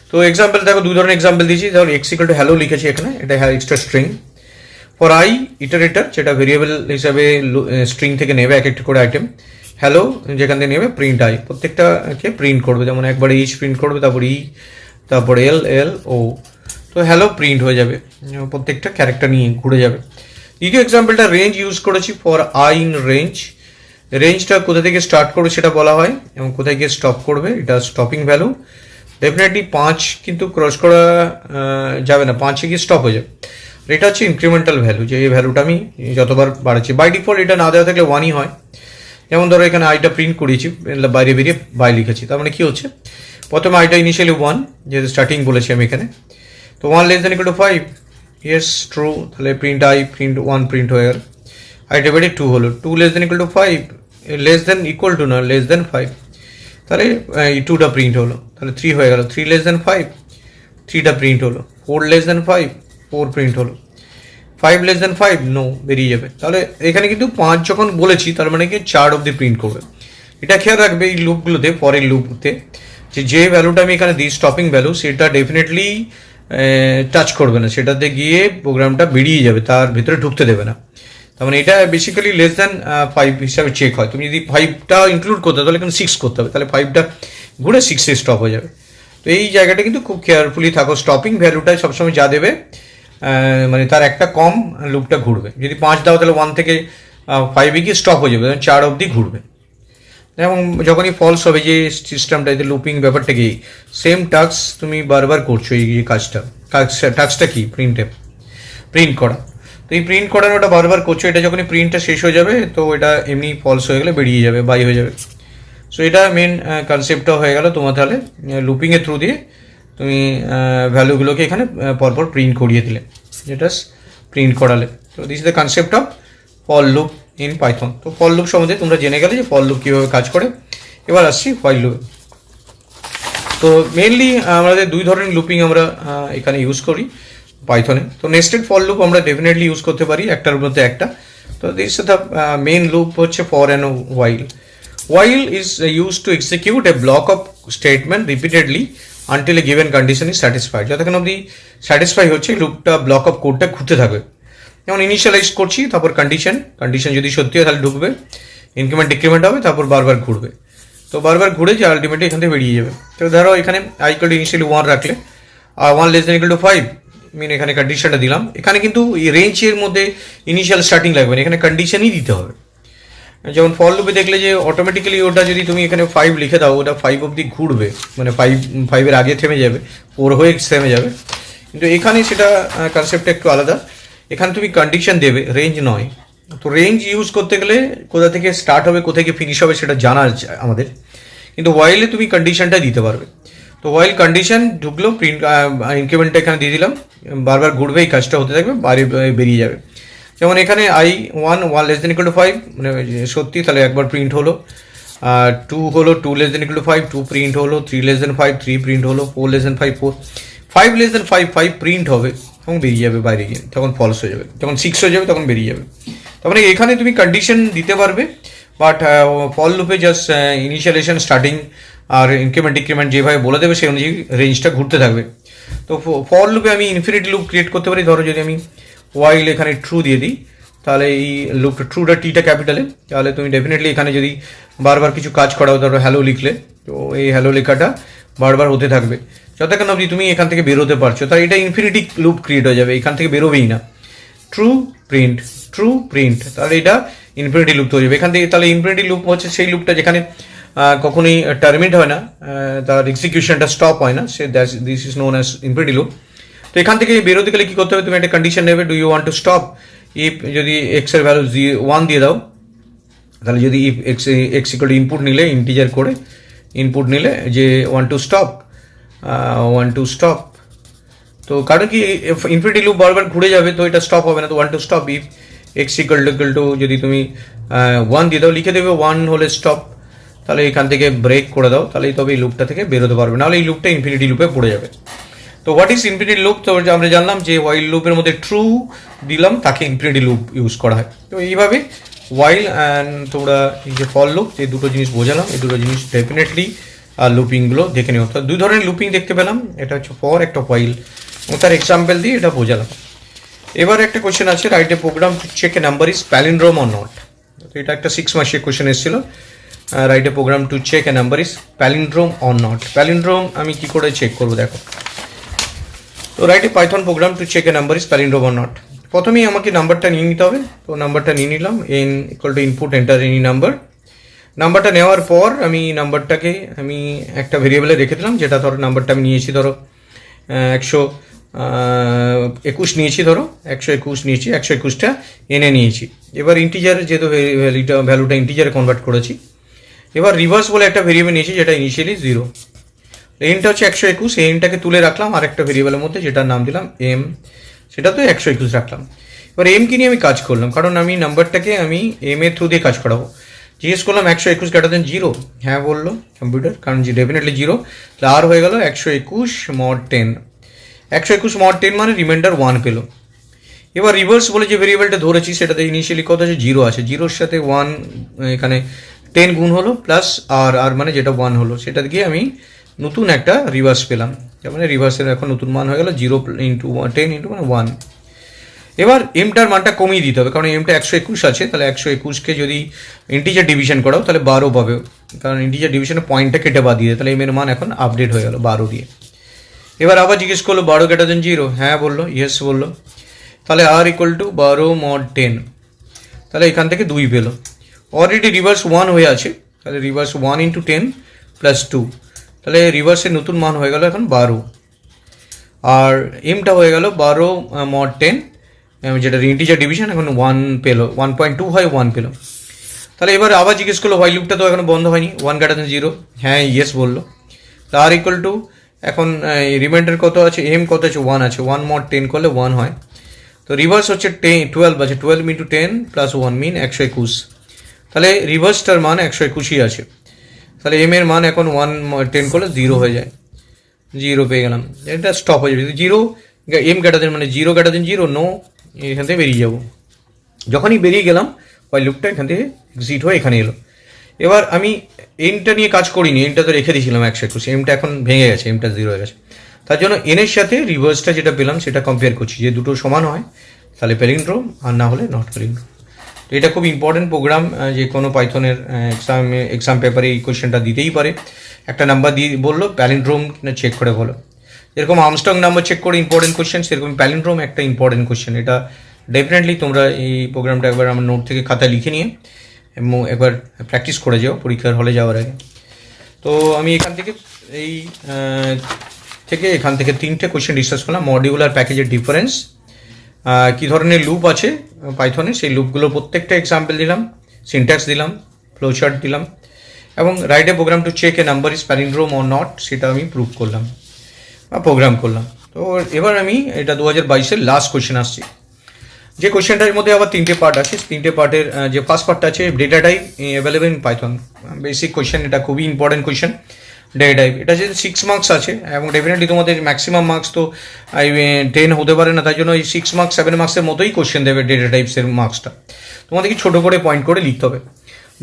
তো এক্সাম্পল দেখো, দুই ধরনের এক্সাম্পল দিয়েছি। ধরো এক্স ইকুয়াল টু হ্যালো লিখেছি এখানে, এটা এক্সট্রা স্ট্রিং। ফর আই ইটারেটর, যেটা ভেরিয়েবল হিসাবে স্ট্রিং থেকে নেবে এক একটা করে আইটেম, হ্যালো যেখান থেকে নেবে প্রিন্ট আই, প্রত্যেকটাকে প্রিন্ট করবে। যেমন একবার ইচ প্রিন্ট করবে, তারপর ই, তারপর এল ও, তো হ্যালো প্রিন্ট হয়ে যাবে, প্রত্যেকটা ক্যারেক্টার নিয়ে ঘুরে যাবে। দ্বিতীয় এক্সাম্পলটা রেঞ্জ ইউজ করেছি, ফর আই ইন রেঞ্জ। রেঞ্জটা কোথা থেকে স্টার্ট করবে সেটা বলা হয় এবং কোথায় গিয়ে স্টপ করবে, এটা স্টপিং ভ্যালু। ডেফিনেটলি 5 কিন্তু ক্রস করা যাবে না, 5-এ গিয়ে স্টপ হয়ে যাবে। এটা হচ্ছে ইনক্রিমেন্টাল ভ্যালু, যে এই ভ্যালুটা আমি যতবার বাড়াচ্ছি। বাই ডিফল্ট এটা না দেওয়া থাকলে 1ই হয়। যেমন ধরো এখানে আইটা প্রিন্ট করিয়েছি, বাইরে বেরিয়ে বাই লিখেছি, তার মানে কী হচ্ছে, প্রথমে আইটা ইনিশিয়ালি 1, যেহেতু স্টার্টিং বলেছি আমি এখানে। তো 1 less than equal to 5, yes true, তাহলে প্রিন্ট আই, প্রিন্ট 1 প্রিন্ট হয়ে গেল। আইটা বেরিয়ে 2 হলো, 2 less than equal to 5, less than equal to না, লেস দেন 5, তাহলে এই 2টা প্রিন্ট হলো, তাহলে 3 হয়ে গেল। 3 লেস দেন 5, 3টা প্রিন্ট হলো। 4 লেস দেন 5, 4 প্রিন্ট হলো। 5 লেস দেন 5, নো, বেরিয়ে যাবে। তাহলে এখানে কিন্তু 5 যখন বলেছি তার মানে কি 4 অবধি প্রিন্ট করবে। এটা খেয়াল রাখবে এই লুপগুলোতে, পরের লুপতে, যে ভ্যালুটা আমি এখানে দিই স্টপিং ভ্যালু, সেটা ডেফিনেটলি টাচ করবে না, সেটাতে গিয়ে প্রোগ্রামটা বেরিয়ে যাবে, তার ভিতরে ঢুকতে দেবে না। তার মানে এটা বেসিক্যালি লেস দ্যান 5 হিসাবে চেক হয়। তুমি যদি 5টা ইনক্লুড করতে তাহলে এখানে 6 করতে হবে, তাহলে 5টা ঘুরে 6-এ স্টপ হয়ে যাবে। তো এই জায়গাটা কিন্তু খুব কেয়ারফুলি থাকো, স্টপিং ভ্যালুটাই সবসময় যা দেবে মানে তার একটা কম লুপটা ঘুরবে। যদি 5 দাও তাহলে 1 থেকে 5-এ গিয়ে স্টপ হয়ে যাবে, 4 অবধি ঘুরবে। এবং যখনই ফলস হবে, যে সিস্টেমটা, এই লুপিং ব্যাপারটা কি, সেম টাস্ক তুমি বারবার করছো, এই যে টাস্কটা কি, প্রিন্ট করা। তো এই প্রিন্ট করার ওটা বারবার করছো, এটা যখনই প্রিন্টটা শেষ হয়ে যাবে তো এটা এমনি ফলস হয়ে গেলে বেরিয়ে যাবে, বাই হয়ে যাবে। সো এটা মেন কনসেপ্টটা হয়ে গেল তোমার। তাহলে লুপিংয়ের থ্রু দিয়ে তুমি ভ্যালুগুলোকে এখানে পরপর প্রিন্ট করিয়ে দিলে, যেটা প্রিন্ট করালে। তো this is the concept of for loop in Python. তো ফর লুপ সম্বন্ধে তোমরা জেনে গেলে যে ফর লুপ কীভাবে কাজ করে। এবার আসছি হোয়াইল লুপে। তো মেনলি আমাদের দুই ধরনের লুপিং আমরা এখানে ইউজ করি পাইথনে। তো নেস্টেড ফর লুপ আমরা ডেফিনেটলি ইউজ করতে পারি, একটার মধ্যে একটা। তো দিস দ্য মেন লুপ হচ্ছে for and while. While is used to execute a block of statement repeatedly until a given condition is satisfied. যতক্ষণ অবধি স্যাটিসফাই হচ্ছে লুপটা, ব্লক অফ কোডটা ঘুরতে থাকবে। যেমন ইনিশিয়ালাইজ করছি, তারপর কন্ডিশন যদি সত্যি হয় তাহলে ঢুকবে, ইনক্রিমেন্ট ডিক্রিমেন্ট হবে, তারপর বারবার ঘুরবে। তো বারবার ঘুরে যে আলটিমেটলি এখান থেকে বেরিয়ে যাবে। তো ধরো এখানে আই ইকুয়াল টু ইনিশিয়ালি 1 রাখলে, আর 1 লেস দেন ইকুয়াল টু 5, মিন এখানে কন্ডিশনটা দিলাম। এখানে কিন্তু রেঞ্জের মধ্যে ইনিশিয়াল স্টার্টিং লাগবে না, এখানে কন্ডিশনই দিতে হবে। যেমন ফর লুপে দেখলে যে অটোমেটিক্যালি ওটা যদি তুমি এখানে 5 লিখে দাও, ওটা 5 অবধি ঘুরবে, মানে 5-এর আগে থেমে যাবে, 4 হয়ে থেমে যাবে। কিন্তু এখানে সেটা কনসেপ্টটা একটু আলাদা। এখানে তুমি কন্ডিশন দেবে, রেঞ্জ নয়। তো রেঞ্জ ইউজ করতে গেলে কোথা থেকে স্টার্ট হবে, কোথা থেকে ফিনিশ হবে সেটা জানা আমাদের, কিন্তু ওয়াইলে তুমি কন্ডিশনটা দিতে পারবে। তো ওয়াইল কন্ডিশন ঢুকলো, প্রিন্ট ইনক্রিমেন্টটা এখানে দিয়ে দিলাম, বারবার ঘুরবে, এই কাজটা হতে থাকবে, বাইরে বেরিয়ে যাবে। যেমন এখানে I1 less than equal to 5, মানে সত্যি, তাহলে একবার প্রিন্ট হলো। 2 হলো, 2 less than equal to 5, 2 print হলো। 3 লেস দেন 5, 3 প্রিন্ট হলো। 4 less than 5, 4। 5 less than 5 print হবে এবং বেরিয়ে যাবে বাইরে গিয়ে, তখন ফলস হয়ে যাবে। যখন 6 হয়ে যাবে তখন বেরিয়ে যাবে। তার মানে এখানে তুমি কন্ডিশন দিতে পারবে, বাট ফর লুপে জাস্ট ইনিশিয়ালাইজেশন, স্টার্টিং আর ইনক্রিমেন্ট ডিক্রিমেন্ট যেভাবে বলে দেবে সেই অনুযায়ী রেঞ্জটা ঘুরতে থাকবে। তো ফর লুপে আমি ইনফিনিটি লুপ ক্রিয়েট করতে পারি। ধরো যদি আমি ওয়াইল এখানে ট্রু দিয়ে দিই, তাহলে এই লুপটা, ট্রুটা টিটা ক্যাপিটালে, তাহলে তুমি ডেফিনেটলি এখানে যদি বারবার কিছু কাজ করাও, ধরো হ্যালো লিখলে, তো এই হ্যালো লেখাটা বারবার হতে থাকবে যতক্ষণ অবধি তুমি এখান থেকে বেরোতে পারছো। তাই এটা ইনফিনিটি লুপ ক্রিয়েট হয়ে যাবে, এখান থেকে বেরোবেই না। ট্রু প্রিন্ট, তাহলে এটা ইনফিনিটি লুপ হয়ে যাবে এখান থেকে। তাহলে ইনফিনিটি লুপ হচ্ছে সেই লুপটা যেখানে কখনোই টার্মিনেট হয় না, তার এক্সিকিউশনটা স্টপ হয় না, say this is known as infinity loop. তো এখান থেকে বেরোতে গেলে কী করতে হবে, তুমি একটা কন্ডিশন নেবে, do you want to stop if, যদি এক্সের ভ্যালু 1 দিয়ে দাও, তাহলে যদি if x equal to input নিলে ইন্টিজার করে ইনপুট নিলে যে ওয়ান টু স্টপ, তো কারণ কি ইনফিনিটি লুপ বারবার ঘুরে যাবে, তো এটা স্টপ হবে না। তো one two stop if x equal two যদি তুমি 1 দিয়ে দাও, লিখে দেবে 1 হলে স্টপ, তাহলে এখান থেকে ব্রেক করে দাও, তাহলে তবে এই লুপটা থেকে বেরোতে পারবে, নাহলে এই লুপটা ইনফিনিটি লুপে পড়ে যাবে। তো হোয়াট ইজ ইনফিনিটি লুপ? তো আমরা জানলাম যে ওয়াইল লুপের মধ্যে ট্রু দিলাম তাকে ইনফিনিটি লুপ ইউজ করা হয়। তো এইভাবে ওয়াইল অ্যান্ড তোমরা এই যে ফল লুপ, যে দুটো জিনিস বোঝালাম, এই দুটো জিনিস ডেফিনেটলি লুপিংগুলো দেখে নিও। তো দুই ধরনের লুপিং দেখতে পেলাম, এটা হচ্ছে ফর, একটা ওয়াইল, এবং তার এক্সাম্পল দিয়ে এটা বোঝালাম। এবার একটা কোয়েশ্চেন আছে, write a program to check a number is palindrome or not. তো এটা একটা 6 মাসের কোয়েশ্চেন এসেছিল, write a program to check a number is palindrome or not. Palindrome আমি কি করে চেক করবো দেখো। তো write a Python program to check a number is palindrome or not. প্রথমেই আমাকে নাম্বারটা নিয়ে নিতে হবে, তো নাম্বারটা নিয়ে নিলাম, n equal to input enter any number. নাম্বারটা নেওয়ার পর আমি নাম্বারটাকে আমি একটা ভেরিয়েবলে রেখে দিলাম, যেটা ধরো নাম্বারটা আমি নিয়েছি, ধরো 121 নিয়েছি, ধরো 121 নিয়েছি, 121টা এনে নিয়েছি। এবার ইন্টিজার, যেহেতু ভ্যালুটা ইন্টিজারে কনভার্ট করেছি, এবার রিভার্স বলে একটা ভেরিয়েবল নিয়েছি যেটা ইনিশিয়ালি 0। এনটা হচ্ছে 121, এনটাকে তুলে রাখলাম আর একটা ভেরিয়েবলের মধ্যে, যেটার নাম দিলাম এম, সেটা তো 121 রাখলাম। এবার এমকে নিয়ে আমি কাজ করলাম, কারণ আমি নাম্বারটাকে আমি এম এর থ্রু দিয়ে কাজ করাবো। জিজ্ঞেস করলাম 121 গ্রেটার দেন 0, হ্যাঁ বললো কম্পিউটার, কারণ ডেফিনেটলি 0, তাহলে আর হয়ে গেল 121 mod 10। 121 mod 10 মানে রিমাইন্ডার 1 পেলো। এবার রিভার্স বলে যে ভেরিয়েবলটা ধরেছি সেটাতে ইনিশিয়ালি কত আছে, 0 আছে, 0-র সাথে 1 এখানে 10 গুণ হলো, প্লাস আর মানে যেটা 1 হলো, সেটা গিয়ে আমি নতুন একটা রিভার্স পেলাম, তার মানে রিভার্সের এখন নতুন মান হয়ে গেল 0 ইন্টু 10 ইন্টু মানে 1। এবার এমটার মানটা কমিয়ে দিতে হবে, কারণ এমটা 121 আছে, তাহলে 121কে যদি ইন্টিজার ডিভিশন করাও তাহলে 12 পাবে, কারণ ইন্টিজার ডিভিশনে পয়েন্টটা কেটে বাদ দিয়ে, তাহলে এম এর মান এখন আপডেট হয়ে গেল 12 দিয়ে। এবার আবার জিজ্ঞেস করলো 12 গ্রেটার দেন 0, হ্যাঁ বললো, ইয়েস বললো, তাহলে আর ইকুয়াল টু 12 mod 10, তাহলে এখান থেকে 2 পেলো। অলরেডি রিভার্স 1 হয়ে আছে, তাহলে রিভার্স 1 ইন্টু 10 প্লাস 2, তাহলে রিভার্সের নতুন মান হয়ে গেল এখন 12, আর এমটা হয়ে গেল 12 mod 10, যেটা ইন্টিজার ডিভিশন এখন 1 পেলো, 1.2 হয় 1 পেলো। তাহলে এবার আবার জিজ্ঞেস করলো হোয়াইল লুপটা তো এখনো বন্ধ হয়নি, 1 গ্রেটার দেন 0, হ্যাঁ ইয়েস বললো, আর ইকুয়াল টু এখন রিমাইন্ডার কত আছে, এম কত আছে, 1 আছে, 1 mod 10 করলে 1 হয়, তো রিভার্স হচ্ছে 12 আছে, 12 ইন্টু 10 প্লাস 1 মিন 121, তাহলে রিভার্সটার মান 121ই আছে, তাহলে এম এর মান এখন 1 10 করলে 0 হয়ে যায়, 0 পেয়ে গেলাম, এটা স্টপ হয়ে যাবে 0, এম গ্রেটার দেন মানে 0 গ্রেটার দেন 0, নো, এখান থেকে বেরিয়ে যাবো। যখনই বেরিয়ে গেলাম ওই লুপটা এখান থেকে এক্সিট হয়ে এখানে এলো। এবার আমি এনটা নিয়ে কাজ করিনি, এনটা তো রেখে দিয়েছিলাম 121, এমটা এখন ভেঙে গেছে, এমটা 0 হয়ে গেছে, তার জন্য এনের সাথে রিভার্সটা যেটা পেলাম সেটা কম্পেয়ার করছি, যে দুটো সমান হয় তাহলে প্যালিন্ড্রোম, আর না হলে নট প্যালিন্ড্রোম। তো এটা খুব ইম্পর্টেন্ট প্রোগ্রাম, যে কোনো পাইথনের এক্সাম পেপারে এই কোয়েশ্চেনটা দিতেই পারে, একটা নাম্বার দিয়ে বললো প্যালিন্ড্রোম কিনা চেক করে বলো, যেরকম আর্মস্ট্রং নাম্বার চেক করে ইম্পর্টেন্ট কোয়েশ্চেন, সেরকম প্যালিন্ড্রোম একটা ইম্পর্টেন্ট কোয়েশ্চেন। এটা ডেফিনেটলি তোমরা এই প্রোগ্রামটা একবার আমার নোট থেকে খাতায় লিখে নিয়ে এবং একবার প্র্যাকটিস করে যাও পরীক্ষার হলে যাওয়ার আগে। তো আমি এখান থেকে এখান থেকে 3টে কোয়েশ্চেন ডিসকাস করলাম। মডিউলার প্যাকেজের ডিফারেন্স, কী ধরনের লুপ আছে পাইথনে, সেই লুপগুলোর প্রত্যেকটা এক্সাম্পল দিলাম, সিনট্যাক্স দিলাম, ফ্লোচার্ট দিলাম, এবং write a program to check a number is palindrome or not, সেটা আমি প্রুভ করলাম বা প্রোগ্রাম করলাম। তো এবার আমি এটা 2022-এর লাস্ট কোয়েশ্চেন আসছি, যে কোয়েশ্চেনটার মধ্যে আবার 3টে পার্ট আছে। 3টে পার্টের যে ফার্স্ট পার্টটা আছে data type available in Python, basic question, এটা খুবই ইম্পর্টেন্ট কোয়েশ্চেন। ডেটা টাইপ এটা যে 6 মার্কস আছে, এবং ডেফিনেটলি তোমাদের ম্যাক্সিমাম মার্কস তো 10 হতে পারে না, তাই জন্য এই 6 মার্কস 7 মার্কসের মতোই কোয়েশ্চেন দেবে ডেটা টাইপসের মার্কসটা, তোমাদেরকে ছোটো করে পয়েন্ট করে লিখতে হবে।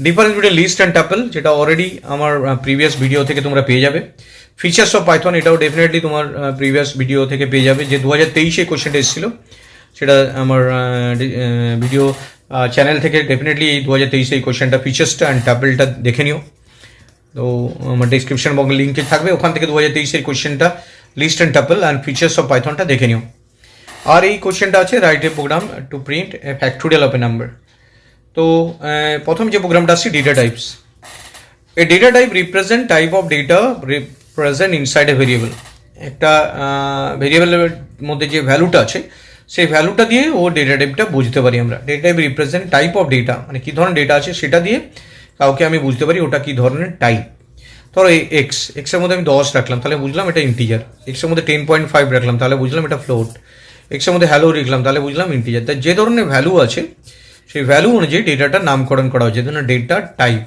Difference between list and tuple, যেটা অলরেডি আমার প্রিভিয়াস ভিডিও থেকে তোমরা পেয়ে যাবে। ফিচার্স অফ পাইথন, এটাও ডেফিনেটলি তোমার প্রিভিয়াস ভিডিও থেকে পেয়ে যাবে, যে 2023-এ কোয়েশ্চেনটা এসেছিলো, সেটা আমার ভিডিও চ্যানেল থেকে ডেফিনেটলি এই 2023-এ এই কোয়েশ্চেনটা ফিচার্সটা অ্যান্ড টাপলটা দেখে নিও। তো আমার ডিসক্রিপশন বক্সে লিঙ্কে থাকবে, ওখান থেকে 2023-এর কোয়েশ্চেনটা list and tuple and features of পাইথনটা দেখে নিও। আর এই কোয়েশ্চেনটা আছে write a program to print a factorial of a number. তো প্রথম যে প্রোগ্রামটা আসছে data types. A data type represent type of data present inside a variable. একটা ভেরিয়েবলের মধ্যে যে ভ্যালুটা আছে সেই ভ্যালুটা দিয়ে ও ডেটা টাইপটা বুঝতে পারি আমরা। Data type represent type of data, মানে কী ধরনের ডেটা আছে সেটা দিয়ে কাউকে আমি বুঝতে পারি ওটা কী ধরনের টাইপ। ধরো এক্সের মধ্যে আমি 10 রাখলাম, তাহলে বুঝলাম এটা ইন্টিজার। এক্সের মধ্যে 10.5 রাখলাম, তাহলে বুঝলাম এটা ফ্লোট। এক্সের মধ্যে হ্যালো লিখলাম, তাহলে বুঝলাম ইন্টিজার। তাই যে ধরনের ভ্যালু আছে সেই ভ্যালু অনুযায়ী ডেটাটার নামকরণ করা হচ্ছে। ধরুন ডেটা টাইপ,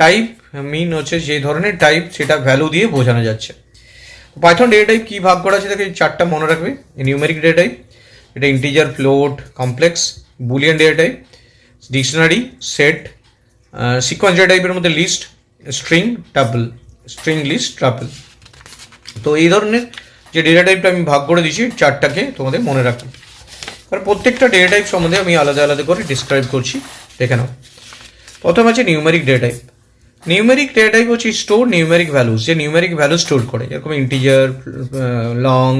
টাইপ মিন হচ্ছে যে ধরনের টাইপ সেটা ভ্যালু দিয়ে বোঝানো যাচ্ছে। পাইথন ডেটা টাইপ কী ভাগ করা আছে তাকে 4টা মনে রাখবে। নিউমেরিক ডেটা টাইপ, এটা integer, float, complex, boolean data type, dictionary, set, sequence data টাইপের মধ্যে list, string, tuple, string, list, tuple. তো এই ধরনের যে ডেটা টাইপটা আমি ভাগ করে দিয়েছি 4টাকে তোমাদের মনে রাখবে। কারণ প্রত্যেকটা ডেটা টাইপ সম্বন্ধে আমি আলাদা আলাদা করে ডিসক্রাইব করছি, দেখে নাও। প্রথম আছে numeric data type. Numeric data type হচ্ছে স্টোর নিউমেরিক ভ্যালুস, যে নিউমেরিক ভ্যালু স্টোর করে, যেরকম ইন্টিজার, লং।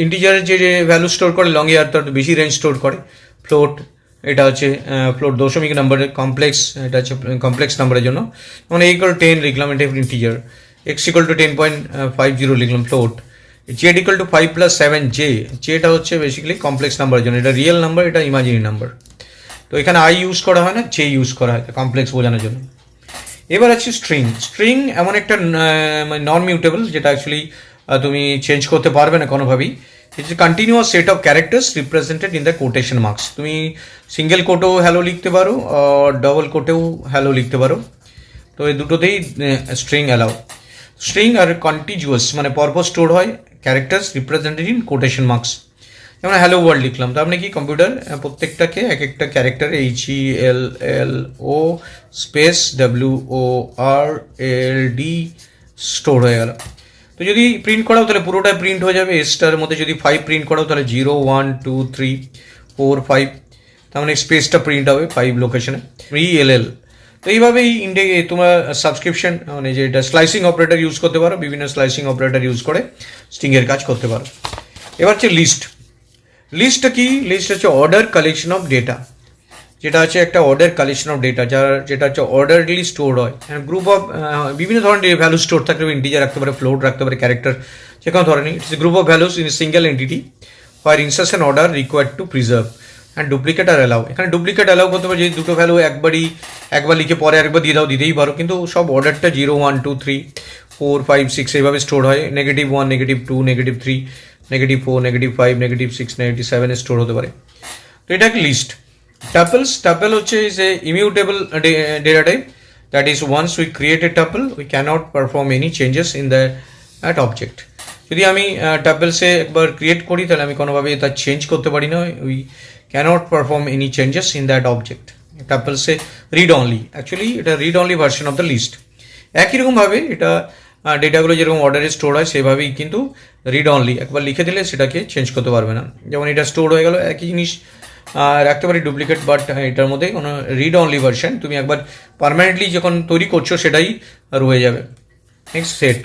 ইন্টিজারের যে ভ্যালু স্টোর করে, লং এর তার বেশি রেঞ্জ স্টোর করে। ফ্লোট, এটা হচ্ছে ফ্লোট দশমিক নাম্বারের। কমপ্লেক্স, এটা হচ্ছে কমপ্লেক্স নাম্বারের জন্য, যেমন A = 10 লিখলাম, এটা ইন্টিজার। X = 10.50 লিখলাম, ফ্লোট। Z = 5 + 7 যেটা হচ্ছে বেসিক্যালি কমপ্লেক্স নাম্বারের জন্য, এটা রিয়েল নাম্বার, এটা ইমাজিনারি নাম্বার। তো এখানে I ইউজ করা হয় না, J ইউজ করা হয় কমপ্লেক্স বোঝানোর জন্য। এবার আছে স্ট্রিং। স্ট্রিং এমন একটা নন মিউটেবল, যেটা অ্যাকচুয়ালি তুমি চেঞ্জ করতে পারবে না কোনোভাবেই। It's a continuous set of characters represented in the quotation marks. তুমি সিঙ্গেল কোটেও হ্যালো লিখতে পারো, ডবল কোটেও হ্যালো লিখতে পারো। তো এই দুটোতেই স্ট্রিং অ্যালাউ। স্ট্রিং আর কন্টিনিউয়াস মানে পরপর স্টোর হয় characters represented in quotation marks. যেমন হ্যালো ওয়ার্ল্ড লিখলাম, তার মানে কি কম্পিউটার প্রত্যেকটাকে এক একটা character HELLO space WORLD store হয়ে গেল। তো যদি প্রিন্ট করাও তাহলে পুরোটাই প্রিন্ট হয়ে যাবে। এসটার মধ্যে যদি 5 প্রিন্ট করাও তাহলে 0 1 2 3 4 5, তার মানে স্পেসটা প্রিন্ট হবে 5 লোকেশনে। ELL। তো এইভাবেই তোমরা সাবস্ক্রিপশন মানে যেটা স্লাইসিং অপারেটর ইউজ করতে পারো, বিভিন্ন স্লাইসিং অপারেটর ইউজ করে স্ট্রিংয়ের কাজ করতে পারো। এবার হচ্ছে লিস্ট। লিস্টটা কি? লিস্ট হচ্ছে অর্ডার কালেকশন অফ ডেটা, যেটা হচ্ছে একটা অর্ডার কালেকশন অফ ডেটা, যেটা হচ্ছে অর্ডারলি স্টোর হয়। গ্রুপ অফ বিভিন্ন ধরনের ভ্যালু স্টোর থাকতে পারে, ইন্টিজার রাখতে পারে, ফ্লোট রাখতে পারে, ক্যারেক্টার, যে কোনো ধরনের। It's group of values in single entity for insertion order required to preserve and duplicate আর অ্যালাউ। এখানে ডুপ্লিকেট অ্যালাউ করতে পারে, যদি দুটো ভ্যালু একবার লিখে পরে একবার দিতেই পারো, কিন্তু সব অর্ডারটা 0 1 2 3 4 5 6 এইভাবে স্টোর হয়। -1 -2 -3 -4 -5 -6 -7 স্টোর হতে পারে। তো এটা একটা লিস্ট। Tuples, tuple হচ্ছে is a immutable data type, that is once we create a tuple we cannot perform any changes in that object. যদি আমি টাপলসে একবার ক্রিয়েট করি তাহলে আমি কোনোভাবে তা চেঞ্জ করতে পারি না, we can't perform any changes in that object. টাপলসে রিড অনলি, অ্যাকচুয়ালি এটা read only version of the list. একই রকমভাবে এটা ডেটাগুলো যেরকম অর্ডারে স্টোর হয় সেভাবেই কিন্তু রিড অনলি, একবার লিখে দিলে সেটাকে চেঞ্জ করতে পারবে না। যেমন এটা স্টোর হয়ে গেল, একই জিনিস রাখতে পারি ডুপ্লিকেট, বাট এটার মধ্যে কোনো রিড অনলি ভার্সন, তুমি একবার পার্মানেন্টলি যখন তৈরি করছো সেটাই রয়ে যাবে। Next set.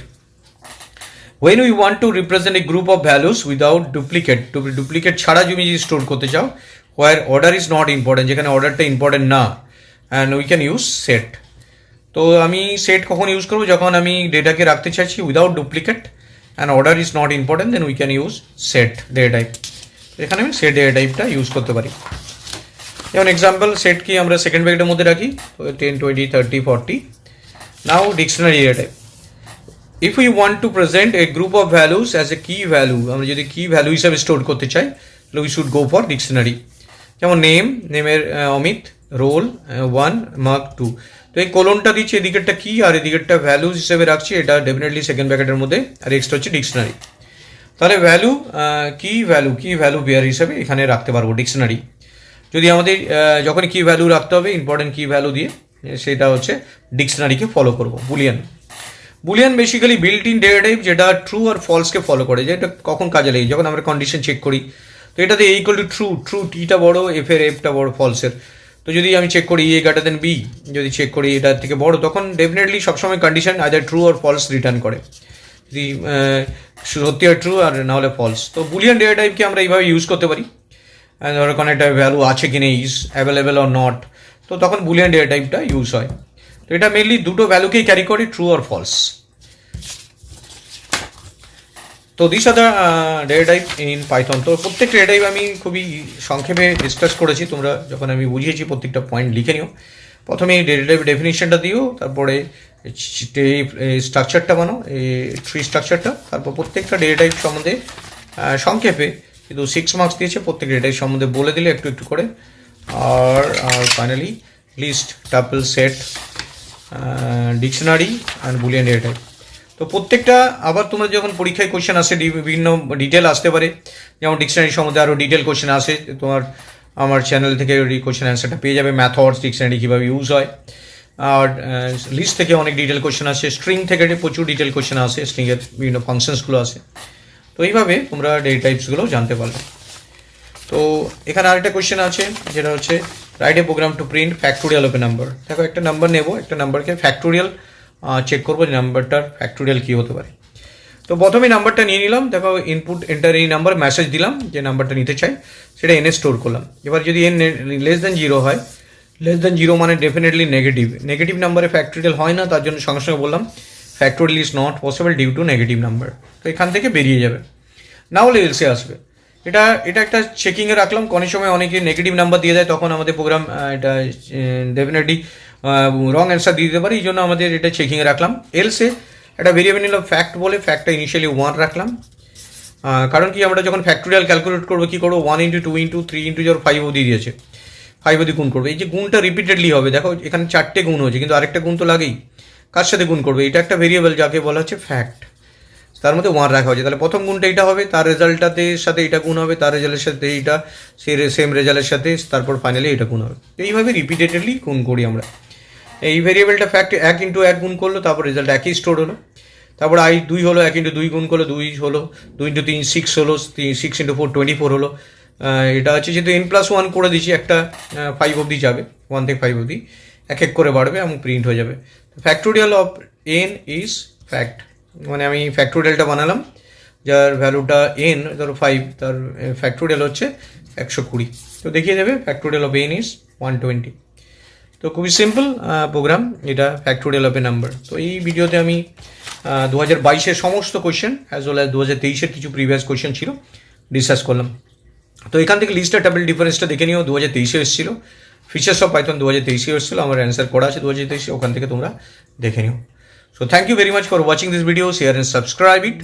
When we want to represent a group of values without duplicate ছাড়া তুমি যদি স্টোর করতে চাও, where order is not important, যেখানে অর্ডারটা ইম্পর্টেন্ট না, and we can use set. তো আমি সেট কখন ইউজ করবো? যখন আমি ডেটাকে রাখতে চাইছি without duplicate and order is not important, then we can use set data type. এখানে আমি সেট ডেটা টাইপটা ইউজ করতে পারি। যেমন এক্সাম্পল, সেট কি আমরা সেকেন্ড ব্র্যাকেটের মধ্যে রাখি, 10 20 30 40। Now dictionary data type. If you want to present a group of values as a key value, আমরা যদি কি ভ্যালু হিসাবে স্টোর করতে চাই তাহলে we should go for dictionary. যেমন নেমের অমিত, রোল 1 মার্ক 2। তো এই কোলনটা দিচ্ছি, এদিকেরটা কি আর এদিকেরটা ভ্যালুস হিসেবে রাখছি, এটা ডেফিনেটলি সেকেন্ড ব্র্যাকেটের মধ্যে, আর এক্সটা হচ্ছে ডিকশনারি। তাহলে ভ্যালু কি ভ্যালু বেয়ার হিসাবে এখানে রাখতে পারবো ডিকশনারি। যদি আমাদের যখন কি ভ্যালু রাখতে হবে ইম্পর্টেন্ট কি ভ্যালু দিয়ে, সেটা হচ্ছে ডিকশনারিকে ফলো করবো। Boolean basically built in data type, যেটা ট্রু আর ফলসকে ফলো করে। যেটা কখন কাজে লাগে, যখন আমরা কন্ডিশন চেক করি, তো এটাতে A = ট্রু টিটা বড়, এফটা বড় ফলসের। তো যদি আমি চেক করি A > B, যদি চেক করি এটার থেকে বড়, তখন ডেফিনেটলি সবসময় কন্ডিশন আইদার ট্রু আর ফলস রিটার্ন করে, যদি সত্যি আর ট্রু আর না হলে ফলস। তো বুলিয়ান ডেটা টাইপকে আমরা এইভাবে ইউজ করতে পারি। ধরো কোনো একটা ভ্যালু আছে কি নেই, ইজ অ্যাভেলেবেল অর নট, তো তখন বুলিয়ান ডেটা টাইপটা ইউজ হয়। তো এটা মেনলি দুটো ভ্যালুকেই ক্যারি করে, ট্রু আর ফলস। তো this are the data type in Python. তো প্রত্যেকটা ডেটা টাইপ আমি খুবই সংক্ষেপে ডিসকাস করেছি, তোমরা যখন আমি বুঝিয়েছি প্রত্যেকটা পয়েন্ট লিখে নিও। প্রথমে এই ডেটা টাইপ ডেফিনিশনটা দিও, তারপরে স্ট্রাকচারটা বানাও, এই ট্রি স্ট্রাকচারটা, তারপর প্রত্যেকটা ডেটা টাইপ সম্বন্ধে সংক্ষেপে, কিন্তু 6 মার্কস দিয়েছে, প্রত্যেক ডেটা টাইপ সম্বন্ধে বলে দিলে একটু একটু করে। আর finally list, tuple, set, dictionary and boolean data type. তো প্রত্যেকটা আবার তোমরা যখন পরীক্ষায় কোশ্চেন আসে বিভিন্ন ডিটেল আসতে পারে, যেমন ডিকশনারি সম্বন্ধে আরও ডিটেল কোশ্চেন আসে, তোমার আমার চ্যানেল থেকে ওই কোশ্চেন অ্যান্সারটা পেয়ে যাবে। ম্যাথডস, ডিকশনারি কীভাবে ইউজ হয়। আর লিস্ট থেকে অনেক ডিটেল কোশ্চেন আসে, স্ট্রিং থেকে প্রচুর ডিটেল কোশ্চেন আসে, স্ট্রিংয়ের বিভিন্ন ফাংশনসগুলো আসে। তো এইভাবে তোমরা ডেটা টাইপসগুলো জানতে পারবে। তো এখানে আরেকটা কোশ্চেন আছে, যেটা হচ্ছে write a program to print factorial of a number. দেখো একটা নাম্বার নেব, একটা নাম্বারকে ফ্যাক্টোরিয়াল চেক করবো যে নাম্বারটার ফ্যাক্টোরিয়াল কী হতে পারে। তো প্রথমে নাম্বারটা নিয়ে নিলাম, দেখো ইনপুট এন্টার এই নাম্বার, মেসেজ দিলাম যে নাম্বারটা নিতে চাই, সেটা এনে স্টোর করলাম। এবার যদি এন লেস দেন 0 হয়, লেস দেন 0 মানে ডেফিনেটলি নেগেটিভ। নেগেটিভ নাম্বারে ফ্যাক্টোরিয়াল হয় না, তার জন্য সঙ্গে সঙ্গে বললাম factorial is not possible due to negative number. তো এখান থেকে বেরিয়ে যাবে, না হলে এলসে আসবে। এটা একটা চেকিংয়ে রাখলাম, অনেক সময় অনেকে নেগেটিভ নাম্বার দিয়ে দেয়, তখন আমাদের প্রোগ্রাম এটা ডেফিনেটলি রং অ্যান্সার দিয়ে দিতে পারে, এই জন্য আমাদের এটা চেকিংয়ে রাখলাম। এলসে একটা ভেরিয়েবল নিলাম ফ্যাক্ট বলে, ফ্যাক্টটা ইনিশিয়ালি 1 রাখলাম। কারণ কি আমরা যখন ফ্যাক্টোরিয়াল ক্যালকুলেট করবো কী করবো, 1 × 2 × 3 × 5 অবধি দিয়েছে, 5 অবধি গুণ করবে। এই যে গুণটা রিপিটেডলি হবে, দেখো এখানে 4টে গুণ হয়েছে, কিন্তু আরেকটা গুণ তো লাগেই, কার সাথে গুণ করবে? এটা একটা ভেরিয়েবল যাকে বলা হচ্ছে ফ্যাক্ট, তার মধ্যে 1 রাখা হয়েছে। তাহলে প্রথম গুণটা এটা হবে, তার রেজাল্টটাতে সাথে এটা গুণ হবে, তার রেজাল্টের সাথে এইটা, সেম রেজাল্টের সাথে, তারপর ফাইনালি এটা গুণ হবে। এইভাবে রিপিটেডলি গুণ করি আমরা। এই ভেরিয়েবলটা ফ্যাক্ট 1 × 1 গুণ করলো, তারপর রেজাল্ট একই স্টোর হলো। তারপর i 2 হলো, 1 × 2 গুণ করলো 2 হলো, 2 × 3 6 হলো, 6 × 4 24 হলো। এটা হচ্ছে যেহেতু n+1 করে দিচ্ছি, একটা 5 অবধি যাবে, 1 থেকে 5 অবধি এক এক করে বাড়বে এবং প্রিন্ট হয়ে যাবে। Factorial of n is fact, মানে আমি ফ্যাক্টোরিয়ালটা বানালাম, যার ভ্যালুটা n ধরো 5, তার ফ্যাক্টোরিয়াল হচ্ছে 120। তো দেখিয়ে দেবে ফ্যাক্টোরিয়াল অফ n ইজ 120। তো খুবই সিম্পল প্রোগ্রাম এটা, ফ্যাক্টোরিয়াল অফ এ নাম্বার। তো এই ভিডিওতে আমি 2022-এর সমস্ত কোয়েশ্চেন অ্যাজ ওয়েল অ্যাজ 2023-এর কিছু প্রিভিয়াস কোয়েশ্চেন ছিল ডিসকাস করলাম। তো এখান থেকে লিস্ট আর টেবিল ডিফারেন্সটা দেখে নিও, 2023-এ এসেছিল। ফিচার্স অফ পাইথন 2023-এ এসেছিল, আমার অ্যান্সার করা আছে 2023-এ, ওখান থেকে তোমরা দেখে নিও। So thank you very much for watching this video, share and subscribe it.